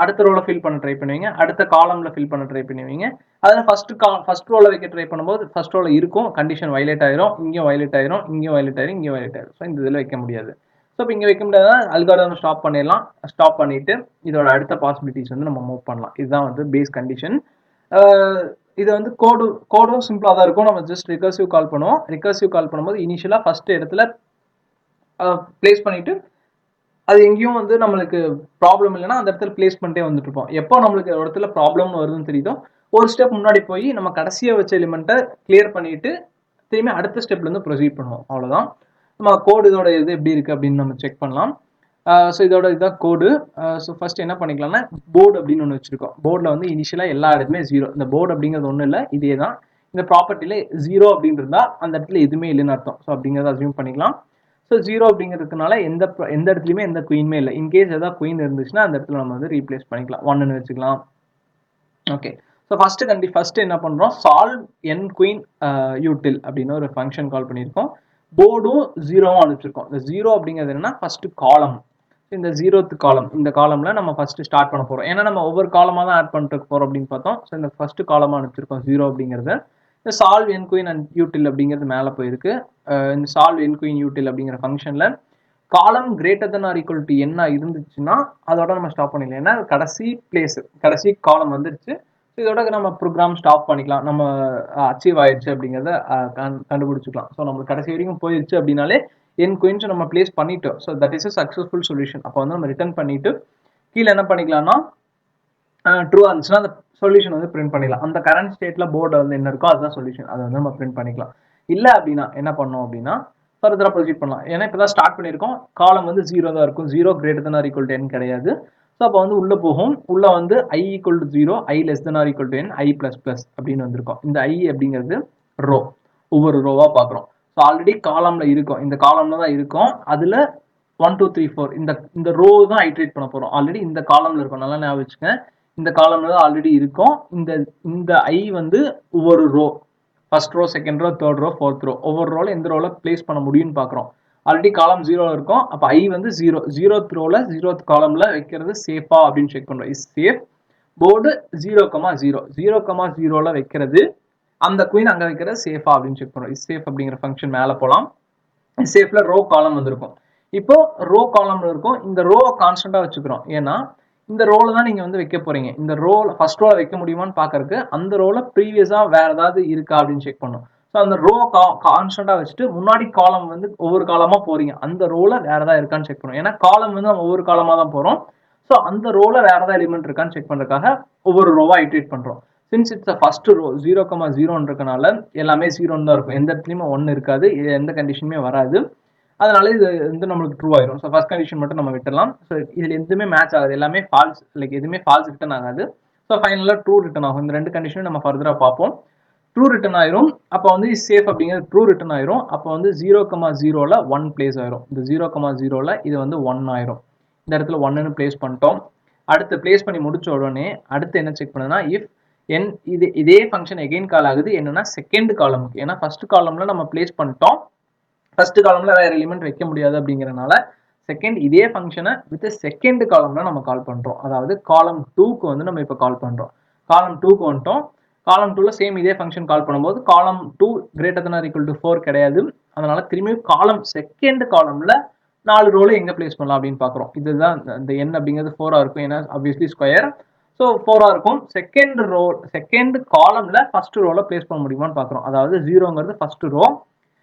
அடுத்த ரோல ஃபில் பண்ண ட்ரை பண்ணுவீங்க, அடுத்த காலம்ல ஃபில் பண்ண ட்ரை பண்ணுவீங்க. அதில் ஃபர்ஸ்ட் ரோல வைக்க ட்ரை பண்ணும்போது ஃபர்ஸ்ட் ரோல இருக்கும், கண்டிஷன் வயலேட் ஆயிரும், இங்கேயும் வயலேட் ஆயிரும், இங்கேயும் வயலேட் ஆயிரும், இங்கேயும் வயலேட் ஆயிரும். ஸோ இந்த இதில் வைக்க முடியாது. ஸோ இப்போ இங்கே வைக்க முடியாத அல்காரிதம் ஸ்டாப் பண்ணிடலாம். ஸ்டாப் பண்ணிட்டு இதோட அடுத்த பாசிபிலிட்டிஸ் வந்து நம்ம மூவ் பண்ணலாம். இதுதான் வந்து பேஸ் கண்டிஷன். இது வந்து கோடும் சிம்பிளா தான் இருக்கும். நம்ம ஜஸ்ட் ரிகர்சிவ் கால் பண்ணுவோம். ரிகர்சிவ் கால் பண்ணும்போது இனிஷியலா ஃபர்ஸ்ட் இடத்துல பிளேஸ் பண்ணிட்டு அது எங்கேயும் வந்து நம்மளுக்கு ப்ராப்ளம் இல்லைன்னா அந்த இடத்துல பிளேஸ் பண்ணிட்டே வந்துட்டு இருப்போம். எப்போ நம்மளுக்கு ஒரு இடத்துல ப்ராப்ளம்னு வருதுன்னு தெரியுதோ ஒரு ஸ்டெப் முன்னாடி போய் நம்ம கடைசியாக வச்ச எலிமெண்ட்டை கிளியர் பண்ணிட்டு திரும்பி அடுத்த ஸ்டெப்லேருந்து ப்ரொசீட் பண்ணுவோம். அவ்வளோதான். நம்ம கோடு இதோட இது எப்படி இருக்குது அப்படின்னு நம்ம செக் பண்ணலாம். ஸோ இதோட இதுதான் கோடு. ஸோ ஃபர்ஸ்ட் என்ன பண்ணிக்கலாம்னா போர்டு அப்படின்னு ஒன்று வச்சிருக்கோம். போர்டில் வந்து இனிஷியலாக எல்லா இடத்துமே 0. இந்த போர்டு அப்படிங்கிறது ஒன்றும் இல்லை, இதே தான். இந்த ப்ராப்பர்ட்டியில் 0 அப்படின்னு இருந்தால் அந்த இடத்துல எதுவுமே இல்லைன்னு அர்த்தம். ஸோ அப்படிங்கிறத அசியூம் பண்ணிக்கலாம். ஸோ 0 அப்படிங்கிறதுனால எந்த இடத்துலையுமே எந்த குயின்மே இல்லை. இன்கேஸ் ஏதாவது குயின் இருந்துச்சுன்னா அந்த இடத்துல நம்ம வந்து ரீப்ளேஸ் பண்ணிக்கலாம், 1ன்னு வச்சுக்கலாம். ஓகே. ஸோ ஃபர்ஸ்ட் என்ன பண்ணுறோம், சால்வ் n குயின் யூட்டில் அப்படின்னு ஒரு ஃபங்க்ஷன் கால் பண்ணியிருக்கோம். போர்டும் 0வும் அனுப்பிச்சிருக்கோம். இந்த 0 அப்படிங்கிறது என்னன்னா ஃபர்ஸ்ட் காலம். இந்த 0th காலம், இந்த காலம்ல நம்ம ஃபர்ஸ்ட் ஸ்டார்ட் பண்ண போறோம். ஏன்னா நம்ம ஒவ்வொரு காலமாக தான் ஆட் பண்ணிட்டு போறோம் அப்படின்னு பார்த்தோம். ஸோ இந்த ஃபர்ஸ்ட் காலமாக அனுப்பிச்சிருக்கோம் 0 அப்படிங்கிறது. இந்த சால்வ் n குயின் அண்ட் யூட்டில் அப்படிங்கிறது மேலே போயிருக்கு. இந்த சால்வ் n குயின் யூட்டில் அப்படிங்கிற ஃபங்க்ஷன்ல column greater than or equal to என்ன இருந்துச்சுன்னா அதோட நம்ம ஸ்டாப் பண்ணிக்கலாம். ஏன்னா கடைசி காலம் வந்துருச்சு. இதோட நம்ம ப்ரோக்ராம் ஸ்டாப் பண்ணிக்கலாம், நம்ம அச்சீவ் ஆயிடுச்சு அப்படிங்கிறத கண்டுபிடிச்சிக்கலாம். ஸோ நம்மளுக்கு கடைசி வரைக்கும் போயிடுச்சு அப்படின்னாலே n குயின்ஸ் நம்ம பிளேஸ் பண்ணிட்டோம். So that is a successful solution. அப்போ வந்து நம்ம ரிட்டர்ன் பண்ணிட்டு கீழே என்ன பண்ணிக்கலாம்னா ட்ரூ இருந்துச்சுன்னா அந்த சொல்யூஷன் வந்து பிரிண்ட் பண்ணிக்கலாம். அந்த கரண்ட் ஸ்டேட்ல போர்டு வந்து என்ன இருக்கோ அதுதான் சொல்யூஷன், அதை வந்து நம்ம பிரிண்ட் பண்ணிக்கலாம். இல்லை அப்படின்னா என்ன பண்ணோம் அப்படின்னா ஃபர்தரா ப்ரொசீட் பண்ணலாம். ஏன்னா இப்போ தான் ஸ்டார்ட் பண்ணியிருக்கோம், காலம் வந்து 0 தான் இருக்கும். 0 greater than or equal to n கிடையாது. ஸோ அப்போ வந்து உள்ளே போகும். உள்ளே வந்து i equal to 0, i less than or equal to n, i plus plus அப்படின்னு வந்திருக்கும். இந்த i அப்படிங்கிறது ரோ, ஒவ்வொரு ரோவாக பார்க்குறோம். ஸோ ஆல்ரெடி காலம்ல இருக்கும், இந்த காலம்ல தான் இருக்கும். அதில் 1 2 3 4 இந்த ரோ தான் ஐட்ரேட் பண்ண போகிறோம். ஆல்ரெடி இந்த காலம்ல இருக்கும், நல்லா ஞாபகம் வச்சுங்க. இந்த காலம்ல தான் ஆல்ரெடி இருக்கும். இந்த i வந்து ஒவ்வொரு row, first row, second row, third row, fourth row, ஒவ்வொரு ரோல எந்த ரோல பிளேஸ் பண்ண முடியும்னு பார்க்குறோம். ஆல்ரெடி காலம் 0 இருக்கும். அப்போ i வந்து 0th ரோல 0th காலம்ல வைக்கிறது சேஃபா அப்படின்னு செக் பண்ணுறோம். Is safe. போர்டு 0,0 வைக்கிறது, அந்த குயின் அங்கே வைக்கிறது சேஃபா அப்படின்னு செக் பண்ணுறோம். இஸ் சேஃப் அப்படிங்கிற ஃபங்க்ஷன் மேலே போகலாம். இஸ் சேஃப்ல ரோ காலம் வந்திருக்கும். இப்போ ரோ காலம்ல இருக்கும். இந்த ரோவை கான்ஸ்டன்டா வச்சுக்கிறோம். ஏன்னா இந்த ரோல தான் நீங்க வந்து வைக்க போறீங்க. இந்த ரோல ஃபர்ஸ்ட் ரோல வைக்க முடியுமான்னு பாக்குறதுக்கு அந்த ரோல ப்ரீவியஸா வேற ஏதாவது இருக்கா அப்படின்னு செக் பண்ணும். ஸோ அந்த ரோ கான்ஸ்டன்டா வச்சுட்டு முன்னாடி காலம் வந்து ஒவ்வொரு காலமா போறீங்க, அந்த ரோல வேற ஏதாவது இருக்கான்னு செக் பண்ணும். ஏன்னா காலம் வந்து நம்ம ஒவ்வொரு காலமா தான் போறோம். ஸோ அந்த ரோல வேற ஏதாவது எலிமெண்ட் இருக்கான்னு செக் பண்றதுக்காக ஒவ்வொரு ரோவா ஐட்ரேட் பண்றோம். சின்ஸ் இட்ஸ் ஃபர்ஸ்ட் ரோ 0,0 இருக்கனால எல்லாமே 0 தான் இருக்கும். எந்த இடத்துலயுமே 1 இருக்காது, எந்த கண்டிஷனுமே வராது. அதனால இது வந்து நம்மளுக்கு ட்ரூ ஆயிரும். ஸோ ஃபர்ஸ்ட் கண்டிஷன் மட்டும் நம்ம விட்டுடலாம். ஸோ இதில் எதுவுமே மேட்ச் ஆகாது, எல்லாமே ஃபால்ஸ், லைக் எதுவுமே ஃபால்ஸ் ரிட்டர்ன் ஆகாது. ஸோ ஃபைனலாக ட்ரூ ரிட்டர்ன் ஆகும். இந்த ரெண்டு கண்டிஷனும் நம்ம ஃபர்தராக பார்ப்போம். ட்ரூ ரிட்டர்ன் ஆயிரும். அப்போ வந்து சேஃப் அப்படிங்கிறது ட்ரூ ரிட்டர்ன் ஆயிரும். அப்போ வந்து 0,0ல 1 பிளேஸ் ஆயிரும். இந்த 0,0ல இது வந்து 1 ஆயிரும். இந்த இடத்துல 1ன்னு பிளேஸ் பண்ணிட்டோம். அடுத்து பிளேஸ் பண்ணி முடிச்ச உடனே அடுத்து என்ன செக் பண்ணுன்னா, இஃப் இதே ஃபங்க்ஷன் எகெயின் கால் ஆகுது என்னன்னா செகண்ட் காலமுக்கு. ஏன்னா ஃபர்ஸ்ட் காலம்ல நம்ம பிளேஸ் பண்ணிட்டோம், ஃபர்ஸ்ட் காலம்ல வேற எலிமெண்ட் வைக்க முடியாது அப்படிங்கிறனால செகண்ட் இதே ஃபங்க்ஷனை வித் செகண்ட் காலம்ல நம்ம கால் பண்றோம். அதாவது காலம் 2க்கு வந்து நம்ம இப்போ கால் பண்றோம். காலம் 2க்கு வந்துட்டோம். காலம் 2ல சேம் இதே ஃபங்க்ஷன் கால் பண்ணும்போது column 2 greater than or equal to 4 கிடையாது. அதனால திரும்பி காலம் செகண்ட் காலம்ல 4 ரோல எங்க பிளேஸ் பண்ணலாம் அப்படின்னு பாக்குறோம். இதுதான் இந்த n அப்படிங்கிறது 4 இருக்கும். ஏன்னா ஆப்வியஸ்லி ஸ்கொயர். ஸோ 4 இருக்கும். செகண்ட் காலம்ல ஃபர்ஸ்ட் ரோல பிளேஸ் பண்ண முடியுமான்னு பாக்குறோம். அதாவது 0ங்கிறது ஃபர்ஸ்ட் ரோ,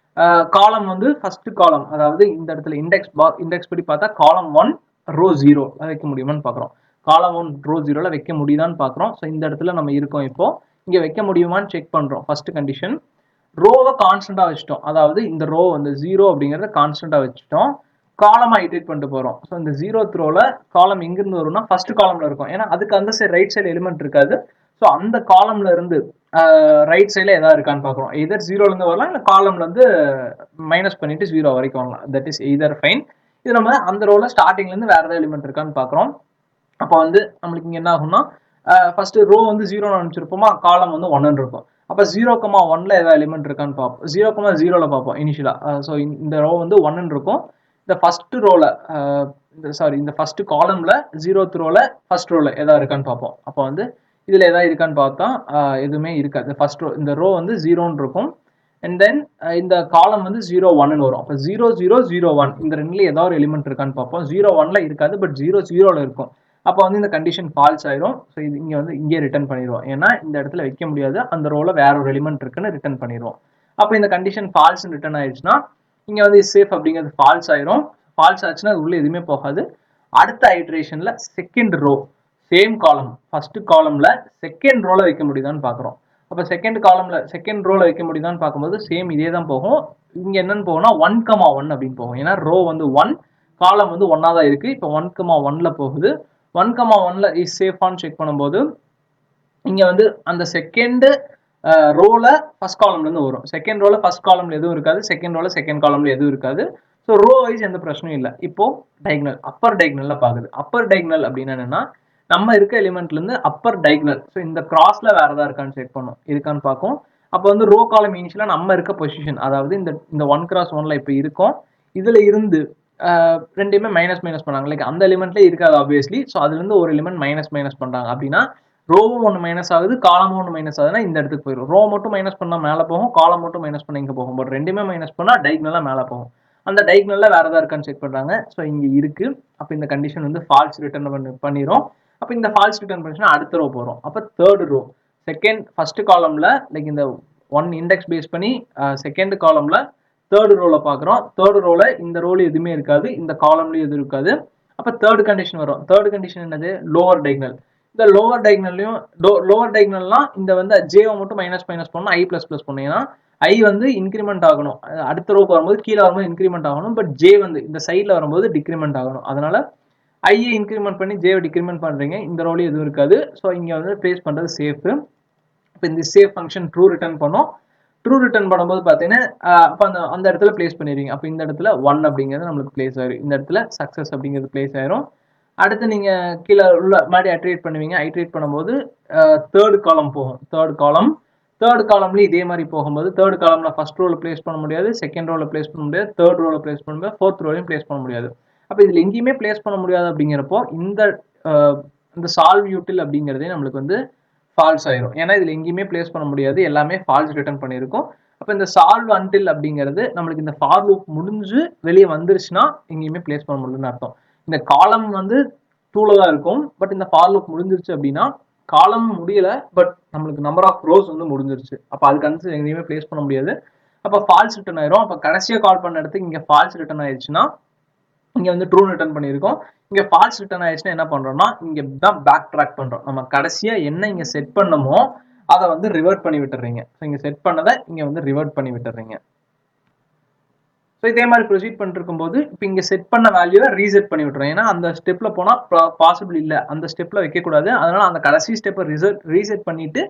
காலம் வந்து ஃபர்ஸ்ட் காலம், அதாவது இந்த இடத்துல இண்டெக்ஸ் படி பார்த்தா காலம் 1 ரோ 0 வைக்க முடியுமான்னு பார்க்குறோம். காலம் 1 ரோ 0ல வைக்க முடியுதான்னு பார்க்குறோம். ஸோ இந்த இடத்துல நம்ம இருக்கோம். இப்போ இங்கே வைக்க முடியுமான்னு செக் பண்ணுறோம். ஃபர்ஸ்ட் கண்டிஷன் ரோவை கான்ஸ்டன்டாக வச்சுட்டோம். அதாவது இந்த ரோ வந்து 0 அப்படிங்கிறத கான்ஸ்டன்டாக வச்சுட்டோம். காலமாக ஐட்ரேட் பண்ணிட்டு போகிறோம். ஸோ இந்த 0th ரோல காலம் எங்கிருந்து வரும்னா ஃபர்ஸ்ட் காலம்ல இருக்கும். ஏன்னா அதுக்கு அந்த சைடு ரைட் சைடு எலிமெண்ட் இருக்காது. ஸோ அந்த காலம்ல இருந்து ரைட் சைடில் எதாவது இருக்கான்னு பார்க்குறோம். எதர் 0லேருந்து வரலாம், இல்லை காலம்ல இருந்து மைனஸ் பண்ணிட்டு 0 வரைக்கும் வரலாம். That is either fine. இது நம்ம அந்த ரோல ஸ்டார்டிங்லேருந்து வேற ஏதாவது எலிமெண்ட் இருக்கான்னு பார்க்குறோம். அப்போ வந்து நம்மளுக்கு இங்கே என்ன ஆகும்னா ஃபர்ஸ்ட் ரோ வந்து 0 அனுப்பிச்சிருப்போமா, காலம் வந்து 1 இருக்கும். அப்போ 0,1ல ஏதாவது எலிமெண்ட் இருக்கான்னு பார்ப்போம். 0,0ல பார்ப்போம் இனிஷியலா. ஸோ இந்த ரோ வந்து 1 இருக்கும். இந்த ஃபர்ஸ்ட் ரோல இந்த ஃபர்ஸ்ட் காலம்ல 0th ரோல ஃபர்ஸ்ட் ரோல ஏதாவது இருக்கான்னு பார்ப்போம். அப்போ வந்து இதுல ஏதாவது இருக்கான்னு பார்த்தா எதுவுமே இருக்காது. ஃபர்ஸ்ட் ரோ இந்த ரோ வந்து 0ன்னு இருக்கும். அண்ட் தென் இந்த காலம் வந்து 0,1ன்னு வரும். அப்போ 0,0,0,1 இந்த ரெண்டுல ஏதாவது ஒரு எலிமெண்ட் இருக்கான்னு பார்ப்போம். 0,1ல இருக்காது, பட் 0,0ல இருக்கும். அப்போ வந்து இந்த கண்டிஷன் ஃபால்ஸ் ஆயிரும். ஸோ இது இங்கே வந்து இங்கே ரிட்டர்ன் பண்ணிடுவோம். ஏன்னா இந்த இடத்துல வைக்க முடியாது, அந்த ரோல வேற ஒரு எலிமெண்ட் இருக்குன்னு ரிட்டர்ன் பண்ணிடுவோம். அப்போ இந்த கண்டிஷன் ஃபால்ஸ் ரிட்டர்ன் ஆயிடுச்சுன்னா இங்கே வந்து சேஃப் அப்படிங்கிறது ஃபால்ஸ் ஆயிரும். ஃபால்ஸ் ஆச்சுன்னா அது உள்ள எதுவுமே போகாது. அடுத்த ஐட்ரேஷன்ல செகண்ட் ரோ சேம் காலம் ஃபர்ஸ்ட் காலம்ல செகண்ட் ரோல வைக்க முடியுதான்னு பாக்குறோம். அப்ப செகண்ட் ரோல வைக்க முடியுதான்னு பார்க்கும்போது சேம் இதே தான் போகும். இங்க என்னன்னு போகும்னா 1,1 அப்படின்னு போகும். ஏன்னா ரோ வந்து 1, காலம் வந்து 1ஆ தான் இருக்கு. இப்போ 1,1ல போகுது. 1,1ல இஸ் சேஃபான்னு செக் பண்ணும்போது இங்க வந்து அந்த செகண்ட் ரோல ஃபர்ஸ்ட் காலம்ல இருந்து வரும். செகண்ட் ரோல ஃபர்ஸ்ட் காலம்ல எதுவும் இருக்காது, செகண்ட் ரோல செகண்ட் காலம்ல எதுவும் இருக்காது. ஸோ ரோ வைஸ் எந்த பிரச்சனையும் இல்லை. இப்போ டைகனல் அப்பர் டைகனல்ல பாக்குது. அப்பர் டைகனல் அப்படின்னு என்னன்னா நம்ம இருக்க எலிமெண்ட்ல இருந்து அப்பர் டைகனல், ஸோ இந்த கிராஸ்ல வேற ஏதாவது இருக்கான்னு செக் பண்ணும், இருக்கான்னு பார்க்கும். அப்போ வந்து ரோ காலம் இனிஷியலா நம்ம இருக்க பொசிஷன், அதாவது இந்த 1x1ல இப்போ இருக்கும், இதுல இருந்து ரெண்டுமே மைனஸ் மைனஸ் பண்ணாங்க. லைக் அந்த எலிமெண்ட்ல இருக்காது ஆப்வியஸ்லி. ஸோ அதுல இருந்து ஒரு எலிமெண்ட் மைனஸ் மைனஸ் பண்றாங்க அப்படின்னா ரோவும் ஒன்று மைனஸ் ஆகுது, காலமும் ஒன்று மைனஸ் ஆகுதுன்னா இந்த இடத்துக்கு போயிடும். ரோ மட்டும் மைனஸ் பண்ணா மேலே போகும், காலம் மட்டும் மைனஸ் பண்ண இங்கே போகும். பட் ரெண்டுமே மைனஸ் பண்ணா டைகனலா மேலே போகும். அந்த டைகனல்ல வேற ஏதாவது இருக்கான்னு செக் பண்றாங்க. ஸோ இங்க இருக்கு. அப்போ இந்த கண்டிஷன் வந்து ஃபால்ஸ் ரிட்டர்ன் பண்ணிரும். அப்போ இந்த ஃபால்ஸ் ரிட்டர்ன் பண்ணிச்சுன்னா அடுத்த ரோ போகிறோம். அப்போ தேர்ட் ரோ ஃபர்ஸ்ட் காலம்ல லைக் இந்த 1 இண்டெக்ஸ் பேஸ் பண்ணி செகண்ட் காலம்ல தேர்ட் ரோல பார்க்குறோம். தேர்ட் ரோல இந்த ரோல எதுவுமே இருக்காது, இந்த காலம்லயும் எதுவும் இருக்காது. அப்போ தேர்ட் கண்டிஷன் வரும். தேர்ட் கண்டிஷன் என்னது? Lower diagonal. இந்த லோவர் டைகனல்லாம் இந்த வந்து ஜேவை மட்டும் மைனஸ் பண்ணணும், ஐ பிளஸ் பிளஸ் பண்ணணும். ஏன்னா ஐ வந்து இன்க்ரிமெண்ட் ஆகணும், அடுத்த ரோக்கு வரும்போது கீழே வரும்போது இன்க்ரிமெண்ட் ஆகணும். பட் ஜே வந்து இந்த சைட்ல வரும்போது டிக்ரிமெண்ட் ஆகணும். அதனால ஐயை இன்க்ரிமெண்ட் பண்ணி ஜேவை டிக்ரிமெண்ட் பண்றீங்க, இந்த ரோலையும் எதுவும் இருக்காது. ஸோ இங்க வந்து பேஸ் பண்றது சேஃப். இப்போ இந்த சேஃப் ஃபங்க்ஷன் ட்ரூ ரிட்டர்ன் பண்ணும். ட்ரூ ரிட்டர்ன் பண்ணும்போது பார்த்தீங்கன்னா அப்போ அந்த இடத்துல பிளேஸ் பண்ணிடுவீங்க. அப்போ இந்த இடத்துல 1 அப்படிங்கிறது நம்மளுக்கு பிளேஸ் ஆயிரும், இந்த இடத்துல சக்ஸஸ் அப்படிங்கிறது பிளேஸ் ஆயிரும். அடுத்து நீங்க கீழே உள்ள மாதிரி ஐட்ரேட் பண்ணுவீங்க. ஐட்ரேட் பண்ணும்போது தேர்ட் காலம் போகும். தேர்ட் காலம்ல இதே மாதிரி போகும்போது தேர்ட் காலம்ல ஃபர்ஸ்ட் ரோல பிளேஸ் பண்ண முடியாது, செகண்ட் ரோல பிளேஸ் பண்ண முடியாது, தேர்ட் ரோல பிளேஸ் பண்ண முடியாது, ஃபோர்த் ரோலையும் பிளேஸ் பண்ண முடியாது. அப்போ இதுல எங்கேயுமே பிளேஸ் பண்ண முடியாது அப்படிங்கிறப்போ இந்த சால்வ் யூட்டில் அப்படிங்கிறதே நம்மளுக்கு வந்து ஃபால்ஸ் ஆயிரும். ஏன்னா இதுல எங்கேயுமே பிளேஸ் பண்ண முடியாது, எல்லாமே ஃபால்ஸ் ரிட்டர்ன் பண்ணியிருக்கும். அப்போ இந்த சால்வ் அன்டில் அப்படிங்கிறது நம்மளுக்கு இந்த ஃபார் லூப் முடிஞ்சு வெளியே வந்துருச்சுன்னா எங்கேயுமே பிளேஸ் பண்ண முடியலன்னு அர்த்தம். இந்த காலம் வந்து 2ல தான் இருக்கும், பட் இந்த ஃபார் லூப் முடிஞ்சிருச்சு அப்படின்னா காலம் முடியல, பட் நம்மளுக்கு நம்பர் ஆஃப் ரோஸ் வந்து முடிஞ்சிருச்சு. அப்போ அதுக்கு வந்து எங்கேயுமே பிளேஸ் பண்ண முடியாது. அப்போ ஃபால்ஸ் ரிட்டர்ன் ஆயிரும். அப்போ கடைசியாக கால் பண்ண இடத்துக்கு இங்கே ஃபால்ஸ் ரிட்டர்ன் ஆயிடுச்சுன்னா இங்க வந்து ட்ரூ ரிட்டர்ன் பண்ணியிருக்கோம். இங்க ஃபால்ஸ் ரிட்டர்ன் ஆயிடுச்சுன்னா என்ன பண்றோம்னா இங்க தான் பேக் ட்ராக் பண்றோம். நம்ம கடைசியா என்ன இங்க செட் பண்ணமோ அதை வந்து ரிவர்ட் பண்ணி விட்டுறீங்க. இங்க செட் பண்ணதை இங்க வந்து ரிவர்ட் பண்ணி விட்டுறீங்க. ஸோ இதே மாதிரி ப்ரொசீட் பண்ணிட்டு இருக்கும்போது இப்போ இங்க செட் பண்ண வேல்யூவை ரீசெட் பண்ணி விட்டுறோம். ஏன்னா அந்த ஸ்டெப்ல போனா பாசிபிள் இல்லை, அந்த ஸ்டெப்ல வைக்கக்கூடாது. அதனால அந்த கடைசி ஸ்டெப்பை ரீசெட் பண்ணிட்டு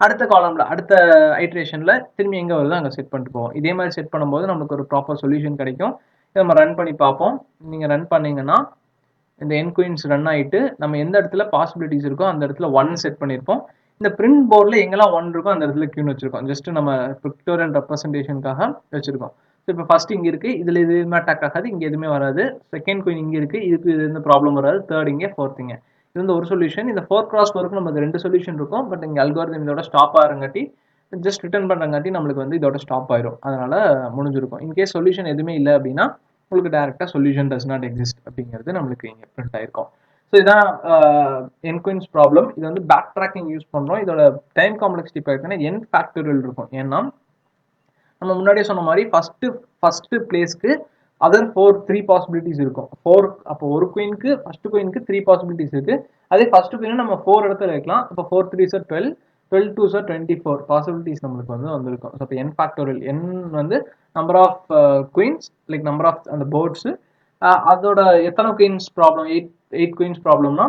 அடுத்த காலம்ல அடுத்த ஐட்ரேஷன்ல திரும்பி எங்க வருதோ அங்கே செட் பண்ணிட்டு போவோம். இதே மாதிரி செட் பண்ணும்போது நமக்கு ஒரு ப்ராப்பர் சொல்யூஷன் கிடைக்கும். நம்ம ரன் பண்ணி பார்ப்போம். நீங்க ரன் பண்ணீங்கன்னா இந்த n குயின்ஸ் ரன் ஆயிட்டு நம்ம எந்த இடத்துல பாசிபிலிட்டிஸ் இருக்கோ அந்த இடத்துல 1 செட் பண்ணியிருப்போம். இந்த பிரிண்ட் போர்டில் எங்கெல்லாம் 1 இருக்கோ அந்த இடத்துல கியூன்னு வச்சிருக்கோம். ஜஸ்ட் நம்ம பிக்டோரியல் ரெப்ரஸன்டேஷனுக்காக வச்சிருக்கோம். ஸோ இப்போ ஃபர்ஸ்ட் இங்கே இருக்கு, இதுல எதுவுமே அட்டாக் ஆகாது, இங்கே எதுவுமே வராது. செகண்ட் குயின் இங்கே இருக்கு, இதுக்கு இது எந்த ப்ராப்ளம் வராது. தேர்ட் இங்கே, ஃபோர்த் இங்கே. இது வந்து ஒரு சொல்யூஷன். இந்த 4x4க்கு நமக்கு 2 சொல்யூஷன் இருக்கும். பட் இங்கே அல்காரிதம் இதோட ஸ்டாப் ஆகிறங்காட்டி ஜஸ்ட் ரிட்டர்ன் பண்ணுறங்காட்டி நம்மளுக்கு வந்து இதோட ஸ்டாப் ஆயிரும். அதனால முடிஞ்சிருக்கும். இன்கேஸ் சொல்யூஷன் எதுவுமே இல்லை அப்படின்னா உங்களுக்கு டேரெக்டாக சொல்யூஷன் டஸ் நாட் எக்ஸிஸ்ட் அப்படிங்கிறது நம்மளுக்கு இங்கே பிரிண்ட் ஆயிருக்கும். ஸோ இதான் n குயின்ஸ் ப்ராப்ளம். இது வந்து பேக் ட்ராக்கிங் யூஸ் பண்ணுறோம். இதோட டைம் காம்ப்ளெக்சிட்டி பார்த்தீங்கன்னா n ஃபேக்டோரியல் இருக்கும். ஏன்னா நம்ம முன்னாடியே சொன்ன மாதிரி ஃபர்ஸ்ட் பிளேஸ்க்கு அதர் 3 பாசிபிலிட்டிஸ் இருக்கும். அப்போ ஒரு குயினுக்கு ஃபர்ஸ்ட் குயினுக்கு 3 பாசிபிலிட்டிஸ் இருக்கு. அதே ஃபர்ஸ்ட் குயின் நம்ம 4 இடத்துல வைக்கலாம். இப்போ 4 3 சார் 12, 12 2 சார் 24 பாசிபிலிட்டிஸ் நம்மளுக்கு வந்து வந்திருக்கும். ஸோ இப்போ n ஃபேக்டோரியல், n வந்து number of queens like number of அந்த போர்ட்ஸ், அதோட எத்தனை குயின்ஸ் ப்ராப்ளம், 8 குயின்ஸ் ப்ராப்ளம்னா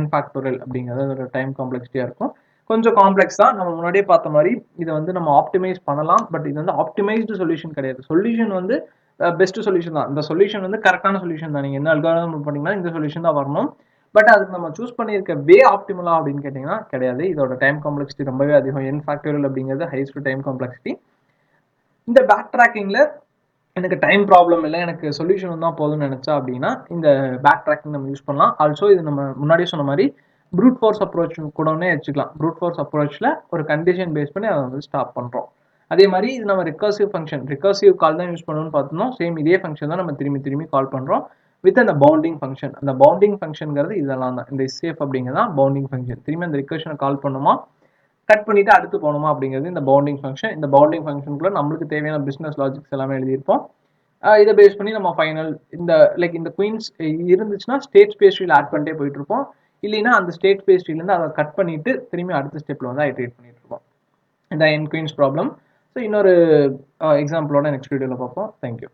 n ஃபேக்டோரியல் அப்படிங்கிறது அதோட டைம் காம்ப்ளெக்சிட்டியா இருக்கும். கொஞ்சம் காம்ப்ளெக்ஸ் தான். நம்ம முன்னாடியே பார்த்த மாதிரி இதை வந்து நம்ம ஆப்டிமைஸ் பண்ணலாம். பட் இது வந்து ஆப்டிமைஸ்டு சொல்யூஷன் கிடையாது. சொல்யூஷன் வந்து பெஸ்ட் சொல்யூஷன் தான். இந்த சொல்யூஷன் வந்து கரெக்டான சொல்யூஷன் தான். நீங்க என்ன அல்காரிதம் பண்ணீங்கன்னா இந்த சொல்யூஷன் தான் வரணும். பட் அதுக்கு நம்ம சூஸ் பண்ணியிருக்க வே ஆப்டிமலா அப்படின்னு கேட்டீங்கன்னா கிடையாது. இதோட டைம் காம்ப்ளெக்சிட்டி ரொம்பவே அதிகம். n ஃபேக்டோரியல் அப்படிங்கிறது ஹையஸ்ட் டைம் காம்ப்ளெக்சிட்டி. இந்த பேக் ட்ராக்கிங்ல எனக்கு டைம் ப்ராப்ளம் இல்லை, எனக்கு சொல்யூஷன் தான் போதும்னு நினைச்சா அப்படின்னா இந்த பேக் ட்ராக்கிங் நம்ம யூஸ் பண்ணலாம். ஆல்சோ இது நம்ம முன்னாடியே சொன்ன மாதிரி ப்ரூட் ஃபோர்ஸ் அப்ரோச் கூடவே வச்சுக்கலாம். ப்ரூட் ஃபோர்ஸ் அப்ரோச்சில் ஒரு கண்டிஷன் பேஸ் பண்ணி அதை வந்து ஸ்டாப் பண்ணுறோம். அதே மாதிரி இது நம்ம ரிகர்சிவ் ஃபங்க்ஷன், ரிகர்சிவ் கால் தான் யூஸ் பண்ணணும்னு பார்த்தோம். சேம் இதே ஃபங்க்ஷன் தான் நம்ம திரும்பி கால் பண்ணுறோம் வித் அந்த பவுண்டிங் ஃபங்க்ஷன். அந்த பவுண்டிங் ஃபங்க்ஷன்ங்கிறது இதெல்லாம் தான். இந்த சேஃப் அப்படிங்கிறதா பவுண்டிங் ஃபங்க்ஷன். திரும்பி அந்த ரிகர்ஷனை கால் பண்ணுமா, கட் பண்ணிட்டு அடுத்து போகணுமா அப்படிங்கிறது இந்த பவுண்டிங் ஃபங்க்ஷன். இந்த பவுண்டிங் ஃபங்க்ஷனுக்குள்ள நம்மளுக்கு தேவையான பிஸ்னஸ் லாஜிக்ஸ் எல்லாமே எழுதியிருப்போம். இதை பேஸ் பண்ணி நம்ம ஃபைனல் இந்த குயின்ஸ் இருந்துச்சுன்னா ஸ்டேட் ஸ்பேஸ் ஃபீல்ட் ஆட் பண்ணிட்டே போயிட்டு இருப்போம். இல்லைன்னா அந்த ஸ்டேட் ஸ்பேஸ் ட்ரீலேருந்து அதை கட் பண்ணிட்டு திரும்பி அடுத்த ஸ்டெப்பில் வந்து ஐட்ரேட் பண்ணிட்டு இருக்கோம். இந்த n குயின்ஸ் ப்ராப்ளம். ஸோ இன்னொரு எக்ஸாம்பிளோட நெக்ஸ்ட் வீடியோவில் பார்ப்போம். தேங்க்யூ.